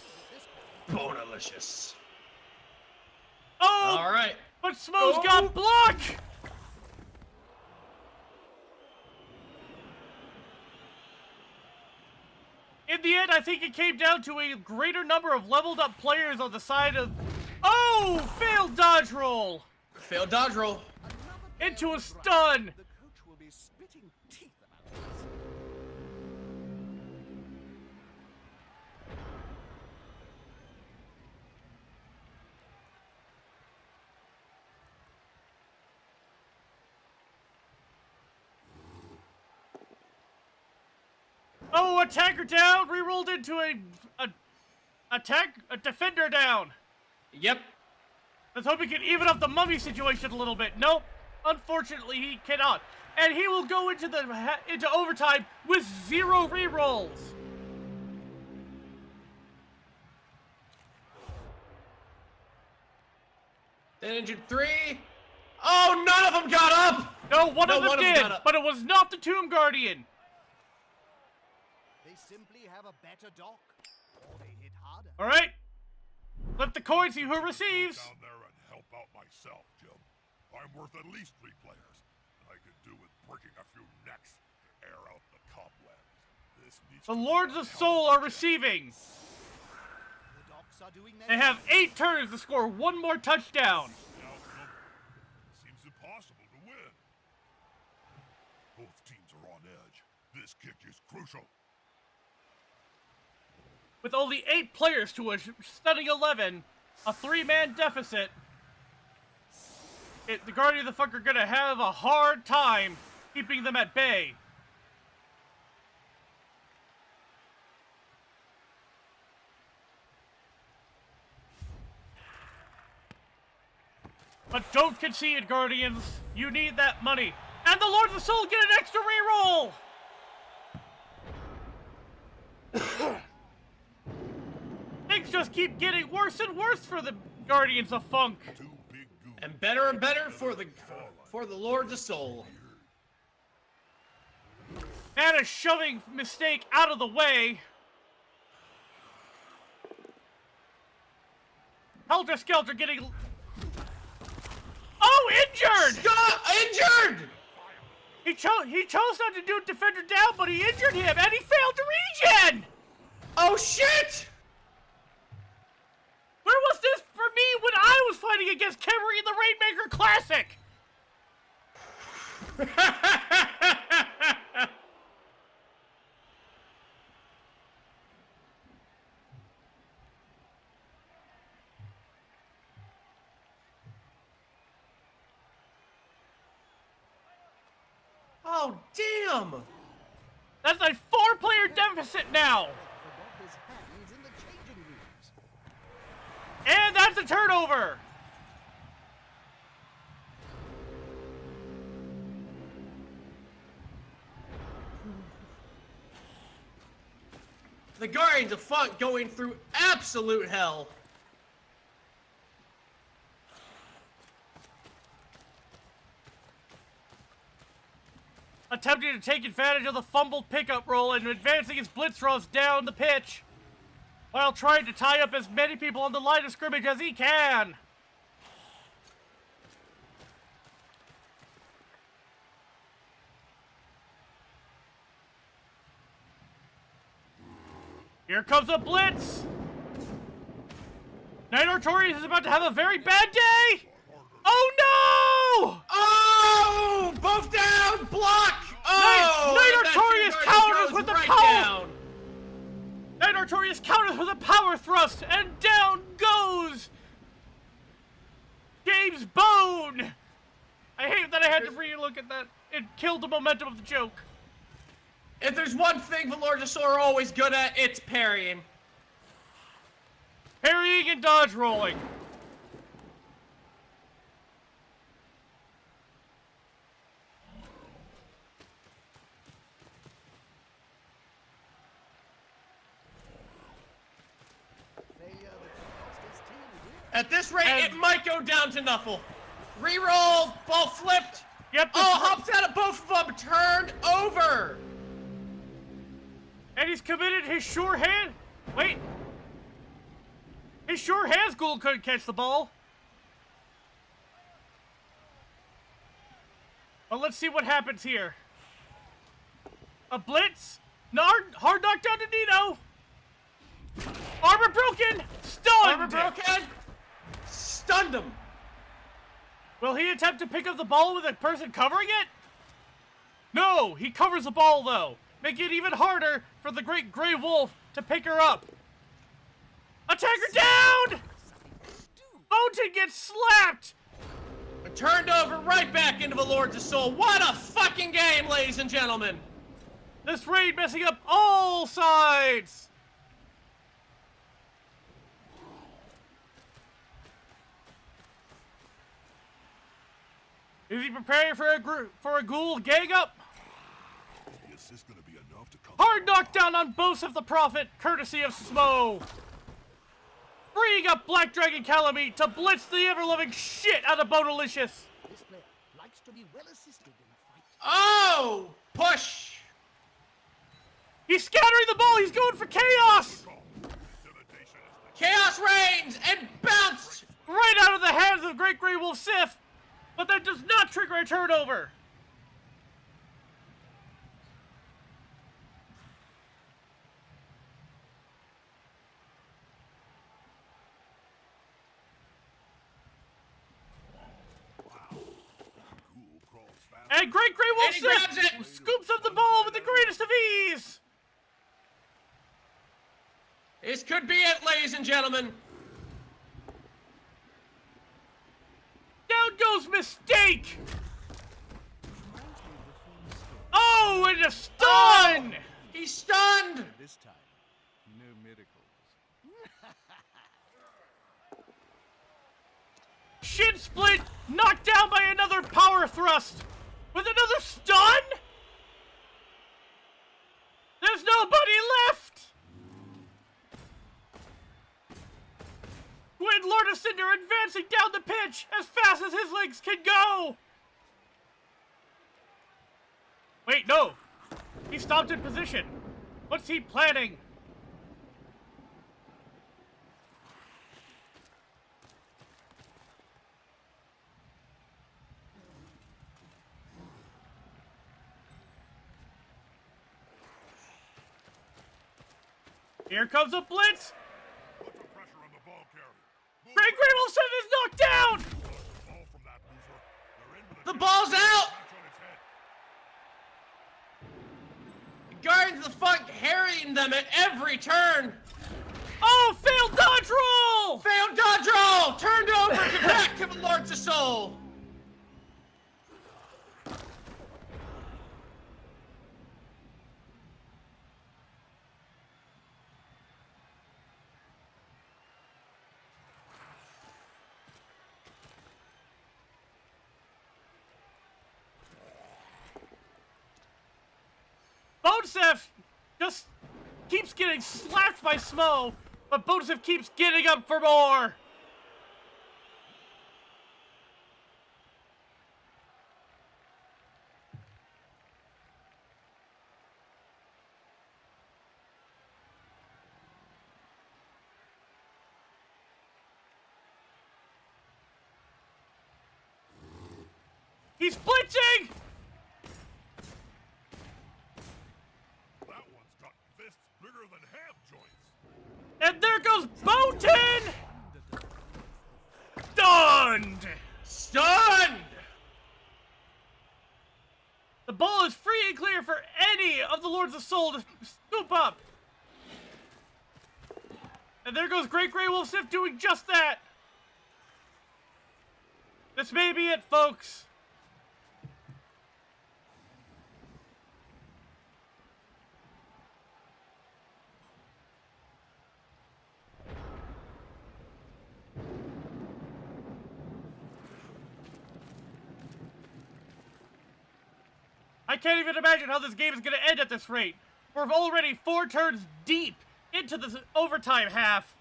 Bonalicious. Oh! All right. But Smo's got block! In the end, I think it came down to a greater number of leveled up players on the side of... Oh! Failed dodge roll! Failed dodge roll. another player Into a is right. stun! The coach will be spitting Oh, attacker down. Rerolled into a defender down. Yep. Let's hope he can even up the mummy situation a little bit. Nope. Unfortunately, he cannot. And he will go into overtime with 0 rerolls. Then injured 3. Oh, none of them got up! No, one of them one did, got up. but it was not the Tomb Guardian. They simply have a better dock, or they hit harder. All right. Flip the coin, see who receives. Down there and help out myself, Jim. I'm worth at least 3 players. I could do with breaking a few necks to air out the cobwebs. This needs The to be Lords a of hell Soul a are day. receiving. The docks are doing their They have 8 turns to score 1 more touchdown. Outnumbered. Seems impossible to win. Both teams are on edge. This kick is crucial. With only 8 players to a stunning 11, a 3-man deficit, the Guardian of the Fuck are gonna have a hard time keeping them at bay. But don't concede, Guardians. You need that money. And the Lords of Soul get an extra reroll! Things just keep getting worse and worse for the Guardians of Funk. 2 big goons. And better for the Lords of Soul. And a shoving mistake out of the way. Helter Skelter getting... Oh, injured! Stop! Injured! He chose not to do defender down, but he injured him, and he failed to regen! Oh shit! Where was this for me when I was fighting against Khemri in the Rainmaker Classic? Oh damn! That's a 4-player deficit now! forgot his hands in the changing rooms. And that's a turnover! The Guardians of Funk going through absolute hell. Attempting to take advantage of the fumbled pickup roll and advancing his blitz runs down the pitch, while trying to tie up as many people on the line of scrimmage as he can. Here comes a blitz! Knight Artorias is about to have a very bad day! Oh no! Oh! Both down! Block! Oh! Knight and that Artorias Guardian counters goes with the right power! down. Knight Artorias counters with a power thrust, and down goes James Bone! I hate that I had to re-look at that. It killed the momentum of the joke. If there's one thing the Lords of Soul are always good at, it's parrying. Parrying and dodge rolling. Failure that cost his team here. At this rate, And- it might go down to Nuffle. Reroll, ball flipped. Yep. Oh, hops out of both of them, turned over. And he's committed his sure hand. Wait. His sure hands Ghoul couldn't catch the ball. But let's see what happens here. A blitz. Hard knockdown to Nino. Armor broken. Stunned. Armor broken. Stunned him. Will he attempt to pick up the ball with a person covering it? No, he covers the ball though, making it even harder for the great Grey Wolf to pick her up. Attacker down! Mountain gets slapped! Turned over right back into the Lords of Soul. What a fucking game, ladies and gentlemen. This raid messing up all sides! Is he preparing for a ghoul gang up? Is this gonna be enough to come? Hard knockdown on Bosef the Prophet, courtesy of Smo. Freeing up Black Dragon Calamite to blitz the ever-loving shit out of Bodalicious. This player likes to be well assisted in a fight. Oh! Push! He's scattering the ball, he's going for chaos! Chaos reigns and bounced! Right out of the hands of Great Grey Wolf Sif, but that does not trigger a turnover. And Great Grey Wolf And he grabs Sif it. scoops up the ball with the greatest of ease. This could be it, ladies and gentlemen. Down goes Mistake. Oh, and a stun! He's stunned! This time, no miracles. Shin split, knocked down by another power thrust. With another stun? There's nobody left! Gwyn Lord of Cinder advancing down the pitch as fast as his legs can go! Wait, no! He stopped in position. What's he planning? Here comes a blitz! Put some pressure on the ball carrier. Great Grey Wolf Sif is knocked down! Ball from that loser. They're in with a The ball's out! catch on its head. Guardians of the Funk harrying them at every turn! Oh, failed dodge roll! Failed dodge roll! Turned over to back to the Lords of Soul! Bodasef just keeps getting slapped by Smo, but Bodasef keeps getting up for more! He's blitzing! That one's got fists bigger than ham joints. And there goes Bowton! Stunned! Stunned! The ball is free and clear for any of the Lords of Soul to scoop up. And there goes Great Grey Wolf Sif doing just that. This may be it, folks. I can't even imagine how this game is going to end at this rate. We're already 4 turns deep into the overtime half.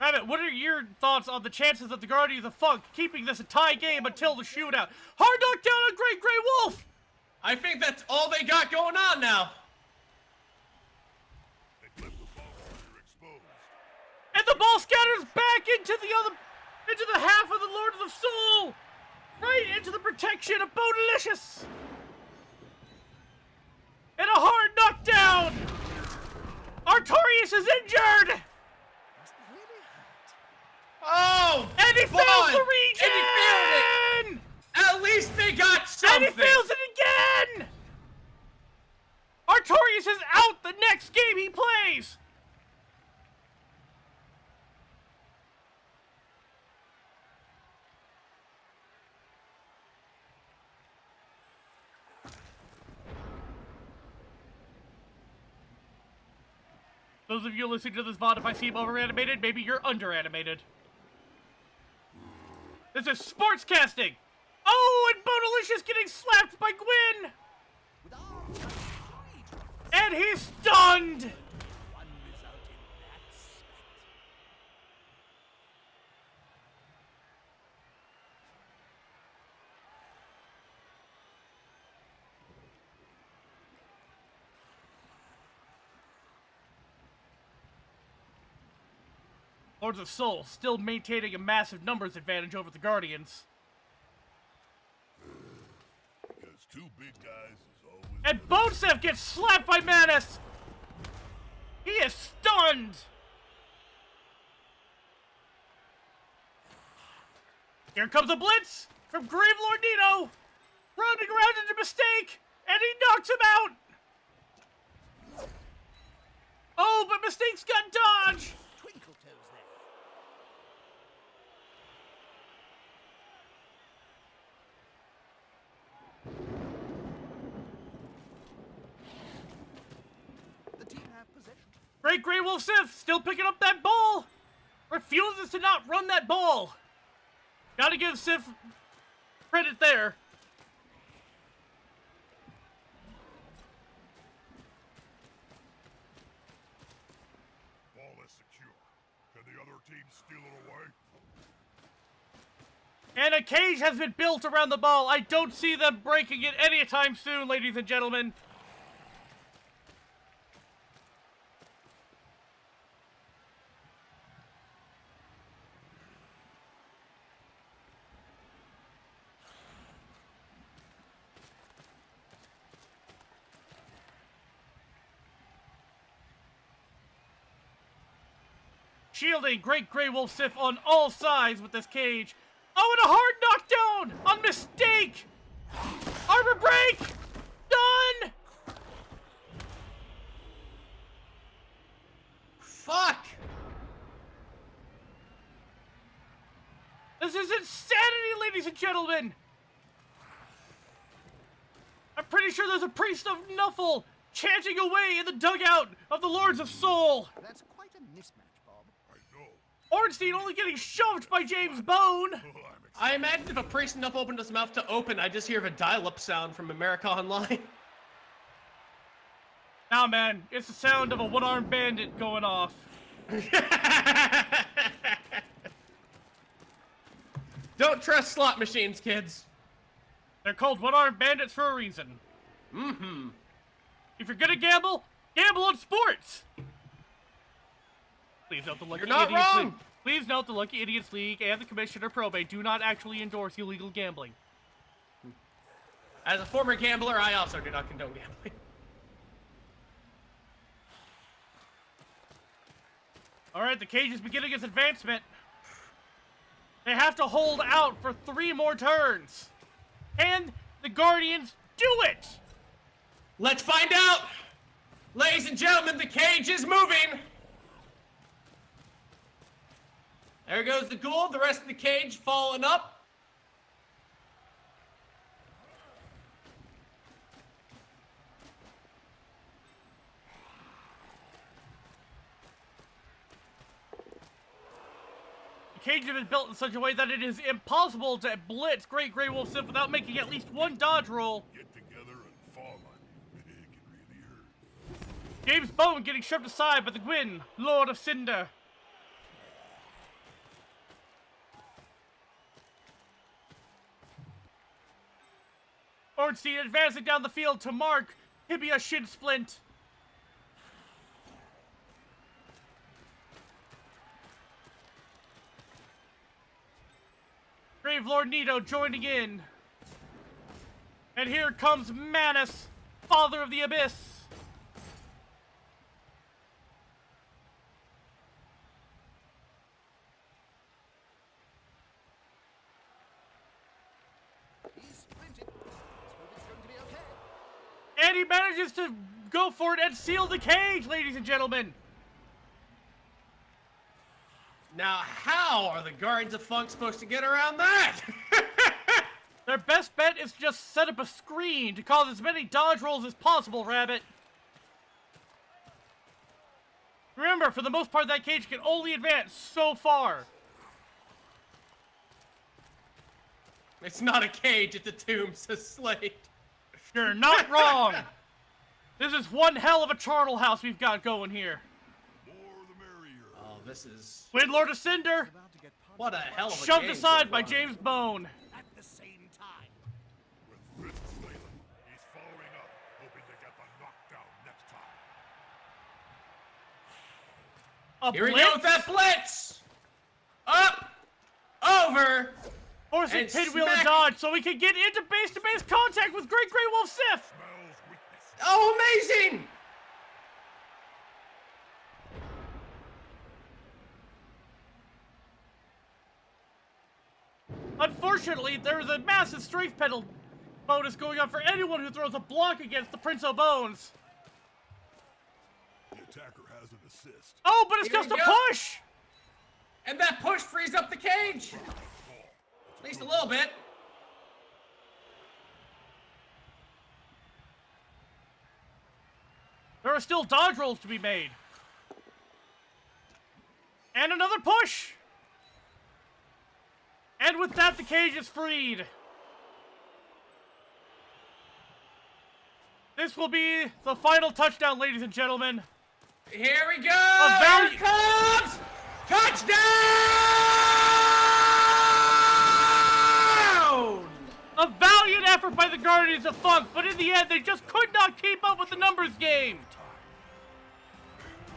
Rabbit, what are your thoughts on the chances of the Guardians of Funk keeping this a tie game until the shootout? Hard knockdown on Great Grey Wolf! I think that's all they got going on now. They flip the ball when you're exposed. And the ball scatters back into the half of the Lord of the Soul! Right into the protection of Bodalicious! And a hard knockdown! Artorias is injured! Oh! And he fails fun! the regen! And he failed it! At least they got And something! he fails it again! Artorias is out the next game he plays! Those of you listening to this VOD, if I seem over-animated, maybe you're under-animated. This is sportscasting! Oh, and Bonalicious getting slapped by Gwyn! With arms like three, And he's stunned! one result in that spect. Lords of Soul still maintaining a massive numbers advantage over the Guardians. Because two big guys is always And better. Bonesev gets slapped by Manus! He is stunned! Here comes a blitz from Grave Lord Nito! Rounding around into Mistake! And he knocks him out! Oh, but Mistake's got dodge! Twinkle toes there. The team have possession. Great Grey Wolf Sith still picking up that ball! Refuses to not run that ball! Gotta give Sith credit there. Ball is secure. Can the other team steal it away? And a cage has been built around the ball. I don't see them breaking it anytime soon, ladies and gentlemen. Shielding Great Grey Wolf Sith on all sides with this cage. Oh, and a hard knockdown on Mistake! Armor break! Done! Fuck! This is insanity, ladies and gentlemen! I'm pretty sure there's a priest of Nuffle chanting away in the dugout of the Lords of Soul! That's quite a mismatch, Bob. I know. Ornstein only getting shoved by James Bone! I'm excited. I imagine if a priest enough opened his mouth to open, I just hear a dial-up sound from America Online. Nah, man, it's the sound of a one-armed bandit going off. Don't trust slot machines, kids. They're called one-armed bandits for a reason. Mm-hmm. If you're gonna gamble, gamble on sports! Please note the Lucky You're not Idiots wrong! League. Please note the Lucky Idiots League and the Commissioner Probate do not actually endorse illegal gambling. As a former gambler, I also do not condone gambling. Alright, the cage is beginning its advancement. They have to hold out for 3 more turns. Can the Guardians do it? Let's find out! Ladies and gentlemen, the cage is moving! There goes the ghoul, the rest of the cage falling up. The cage has been built in such a way that it is impossible to blitz Great Grey Wolf Sith without making at least one dodge roll. Get together and fall on you. It can really hurt. James Bone getting shoved aside by the Gwyn, Lord of Cinder. Ornstein advancing down the field to mark tibia shin splint. Grave Lord Nito joining in. And here comes Manus, Father of the Abyss. He's sprinted. Let's hope it's going to be okay. And he manages to go for it and seal the cage, ladies and gentlemen. Now, how are the Guardians of Funk supposed to get around that? Their best bet is just set up a screen to cause as many dodge rolls as possible, Rabbit. Remember, for the most part, that cage can only advance so far. It's not a cage, it's a tomb, says Slade. You're not wrong. This is one hell of a charnel house we've got going here. More the merrier. Oh, this is... Wind Lord of Cinder, What a hell of a shoved game aside so by far. James Bone. At the same time. With Fitz Slayton, he's following up, hoping to get the knockdown next time. A Here we blitz, go with that blitz! Up! Over! forcing and pinwheel and smack. dodge so we can get into base-to-base contact with Great Grey Wolf Sith. Smells weakness. Oh, amazing! Unfortunately, there's a massive strength pedal bonus going on for anyone who throws a block against the Prince of Bones. The attacker has an assist. Oh, but it's Here just we a go. push! And that push frees up the cage! At least a little bit. There are still dodge rolls to be made. And another push! And with that, the cage is freed. This will be the final touchdown, ladies and gentlemen. Here we go! value- Here it comes! Touchdown! A valiant effort by the Guardians of Funk, but in the end, they just could not keep up with the numbers game.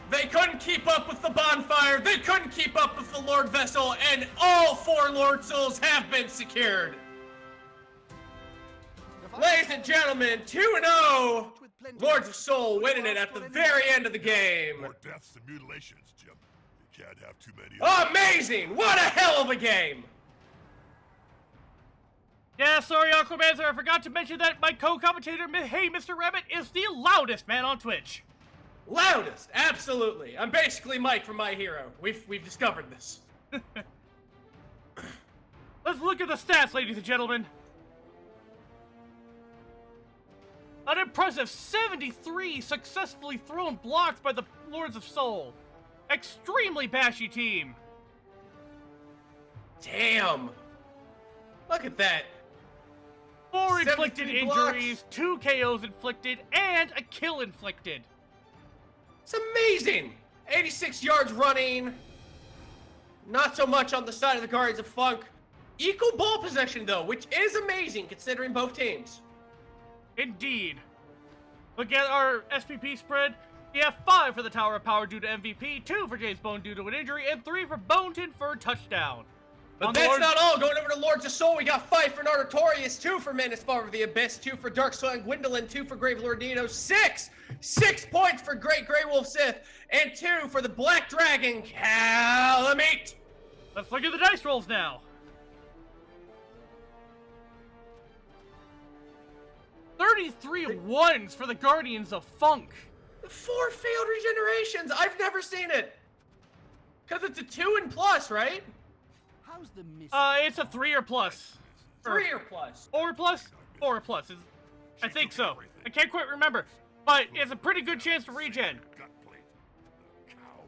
They couldn't keep up with the bonfire, they couldn't keep up with the Lord Vessel, and all 4 Lord Souls have been secured. Ladies and gentlemen, 2-0! Lords of Soul winning it at the very end of the game. More deaths and mutilations, Jim. You can't have too many of them. Amazing! What a hell of a game! Yeah, sorry, Aquamancer, I forgot to mention that my co-commentator, Hey Mr. Rabbit, is the loudest man on Twitch. Loudest, absolutely. I'm basically Mike from My Hero. We've discovered this. Let's look at the stats, ladies and gentlemen. An impressive 73 successfully thrown blocks by the Lords of Soul. Extremely bashy team. Damn. Look at that. 4 inflicted 73 blocks. injuries, 2 KOs inflicted, and a kill inflicted. It's amazing. 86 yards running. Not so much on the side of the Guardians of Funk. Equal ball possession, though, which is amazing considering both teams. Indeed. Look at our SPP spread. We have 5 for the Tower of Power due to MVP, 2 for James Bone due to an injury, and 3 for Boneton for a touchdown. But On the that's Lords- not all. Going over to Lords of Soul, we got 5 for Nartorius, 2 for Manusbar of the Abyss, 2 for Dark Soul and Gwendolyn, 2 for Grave Lord Nino, 6 points for Great Grey Wolf Sith, and 2 for the Black Dragon, Calamite. Let's look at the dice rolls now. 33 ones for the Guardians of Funk. 4 failed regenerations. I've never seen it. Because it's a 2 and plus, right? How's the miss? It's a 3 or plus. 3 or plus. 4 plus? 4 plus. I think so. I can't quite remember. But it's a pretty good chance to regen. Gut plate. The cow.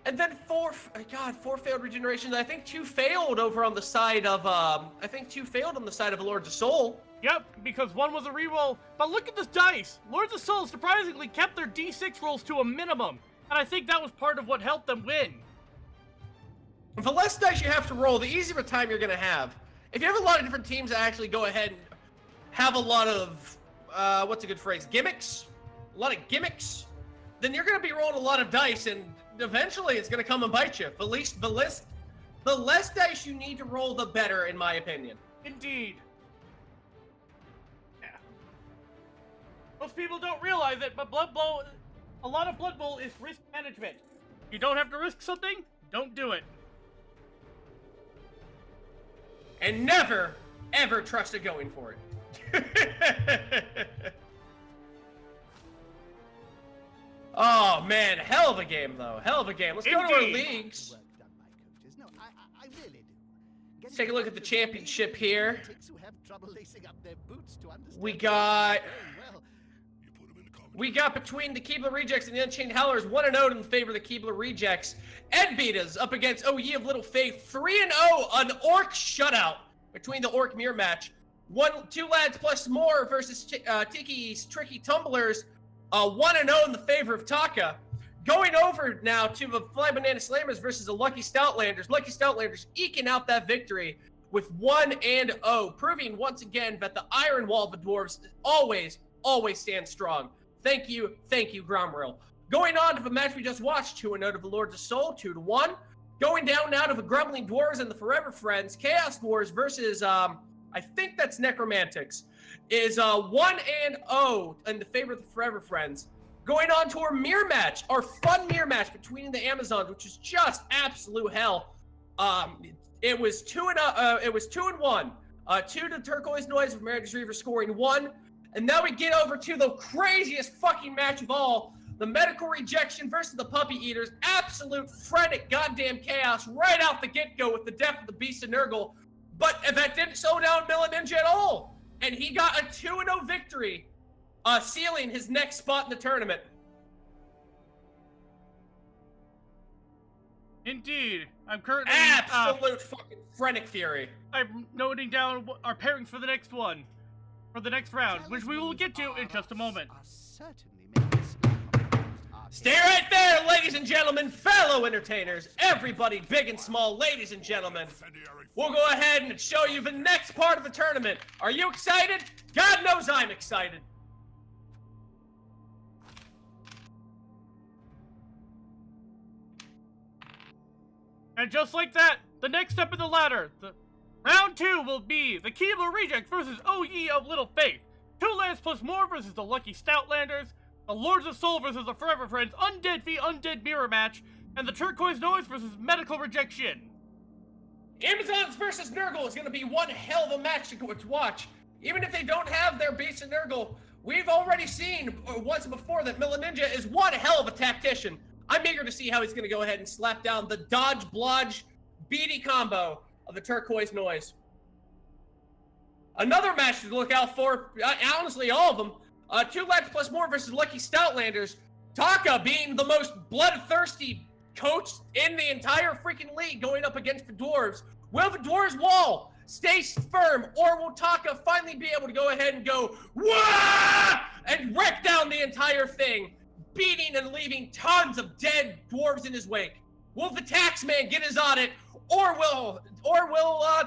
And then 4 failed regenerations. I think 2 failed over on the side of, Lords of Soul. Yep, because one was a reroll. But look at this dice. Lords of Soul surprisingly kept their D6 rolls to a minimum. And I think that was part of what helped them win. The less dice you have to roll, the easier a time you're going to have. If you have a lot of different teams that actually go ahead and have a lot of, what's a good phrase, gimmicks? A lot of gimmicks? Then you're going to be rolling a lot of dice, and eventually it's going to come and bite you. At least the less dice you need to roll, the better, in my opinion. Indeed. Yeah. Most people don't realize it, but Blood Bowl, a lot of Blood Bowl is risk management. You don't have to risk something, don't do it. And never, ever trust it going for it. Oh, man. Hell of a game, though. Hell of a game. Let's go to our Indeed. leagues. Work done by coaches. No, I really do. Let's take a look at the championship here. Who have trouble lacing up their boots to understand We got... well. You put him in the we got between the Keebler Rejects and the Unchained Howlers 1-0 in favor of the Keebler Rejects. Ed beat us up against OE of Little Faith 3-0, an Orc shutout between the Orc mirror match. 2 lads plus more versus Tiki's Tricky Tumblers, 1-0 in the favor of Taka. Going over now to the Fly Banana Slammers versus the Lucky Stoutlanders. Lucky Stoutlanders eking out that victory with 1-0, proving once again that the Iron Wall of the Dwarves always stands strong. Thank you, Gromril. Going on to the match we just watched, 2-0 to the Lords of Soul, 2-1. Going down now to the Grumbling Dwarves and the Forever Friends, Chaos Dwarves versus, I think that's Necromantics, is 1-0 in the favor of the Forever Friends. Going on to our mirror match, our fun mirror match between the Amazons, which is just absolute hell. It was 2-1. 2 to Turquoise Noise with Meredith Reaver scoring 1. And now we get over to the craziest fucking match of all. The Medical Rejection versus the Puppy Eaters. Absolute frenetic goddamn chaos right out the get-go with the death of the Beast of Nurgle. But that didn't slow down Ninja at all. And he got a 2-0 victory, sealing his next spot in the tournament. Indeed. I'm currently absolute fucking frenetic fury. I'm noting down our pairings for the next one. For the next round, which we will get to in just a moment. Stay right there, ladies and gentlemen, fellow entertainers, everybody big and small, ladies and gentlemen. We'll go ahead and show you the next part of the tournament. Are you excited? God knows I'm excited. And just like that, the next step in the ladder, round 2 will be the Keebler Rejects versus OE of Little Faith. 2 lands plus more versus the Lucky Stoutlanders. The Lords of Soul versus the Forever Friends. Undead v Undead mirror match. And the Turquoise Noise versus Medical Rejection. Amazons versus Nurgle is going to be one hell of a match to watch. Even if they don't have their Beast of Nurgle, we've already seen once before that Ninja is one hell of a tactician. I'm eager to see how he's going to go ahead and slap down the dodge, blodge, beady combo of the Turquoise Noise. Another match to look out for, honestly, all of them. 2 lads plus more versus Lucky Stoutlanders. Taka being the most bloodthirsty coach in the entire freaking league going up against the Dwarves. Will the Dwarves' wall stay firm, or will Taka finally be able to go ahead and go, wah! And wreck down the entire thing, beating and leaving tons of dead dwarves in his wake? Will the taxman get his audit, or will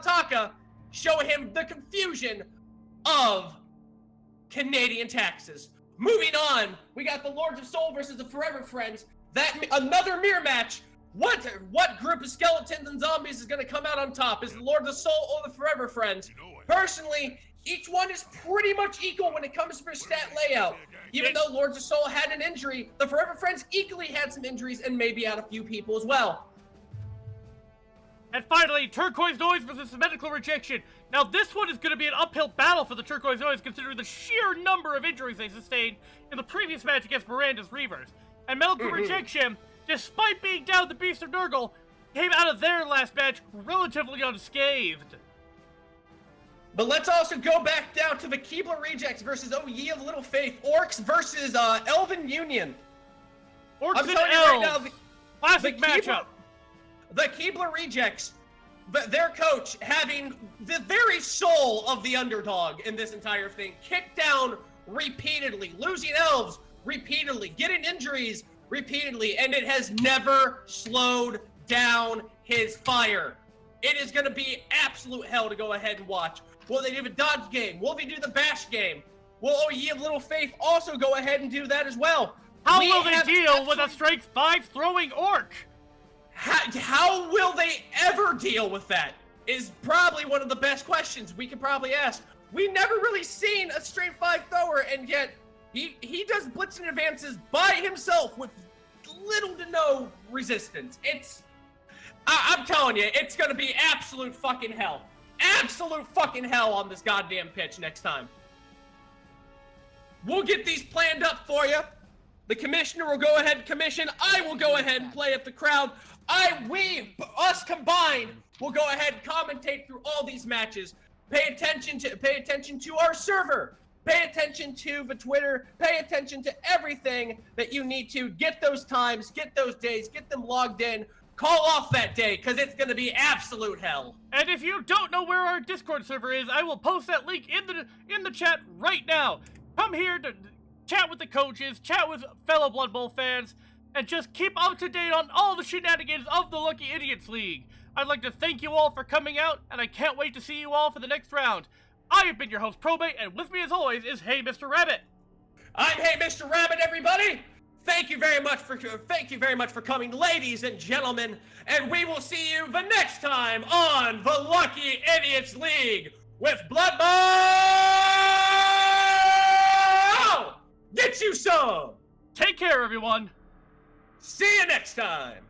Taka show him the confusion of Canadian taxes? Moving on, we got the Lords of Soul versus the Forever Friends. Another mirror match. What group of skeletons and zombies is going to come out on top? Is the Lords of Soul or the Forever Friends? Personally, each one is pretty much equal when it comes to stat layout. Even though Lords of Soul had an injury, the Forever Friends equally had some injuries and maybe had a few people as well. And finally, Turquoise Noise versus Medical Rejection. Now, this one is going to be an uphill battle for the Turquoise Noise, considering the sheer number of injuries they sustained in the previous match against Miranda's Reavers. And Medical Rejection, despite being down the Beast of Nurgle, came out of their last match relatively unscathed. But let's also go back down to the Keebler Rejects versus Ye of Little Faith. Orcs versus Elven Union. Orcs and Elves. Right now, classic matchup. The Keebler Rejects, their coach having the very soul of the underdog in this entire thing, kicked down repeatedly, losing elves repeatedly, getting injuries repeatedly, and it has never slowed down his fire. It is going to be absolute hell to go ahead and watch. Will they do the dodge game? Will they do the bash game? Will Ye of Little Faith also go ahead and do that as well? How will they deal with a strength 5 throwing orc? How will they ever deal with that is probably one of the best questions we could probably ask. We never really seen a strength 5 thrower, and yet he does blitzing advances by himself with little to no resistance. I'm telling you, it's gonna be absolute fucking hell. Absolute fucking hell on this goddamn pitch next time. We'll get these planned up for you. The commissioner will go ahead and commission. I will go ahead and play at the crowd. Us combined, will go ahead and commentate through all these matches. Pay attention to our server. Pay attention to the Twitter. Pay attention to everything that you need to. Get those times, get those days, get them logged in. Call off that day, because it's going to be absolute hell. And if you don't know where our Discord server is, I will post that link in the chat right now. Come here to chat with the coaches, chat with fellow Blood Bowl fans, and just keep up to date on all the shenanigans of the Lucky Idiots League. I'd like to thank you all for coming out, and I can't wait to see you all for the next round. I have been your host, Probate, and with me as always is Hey Mr. Rabbit. I'm Hey Mr. Rabbit, everybody. Thank you very much for coming, ladies and gentlemen, and we will see you the next time on the Lucky Idiots League with Blood Bowl. Get you some. Take care, everyone. See you next time.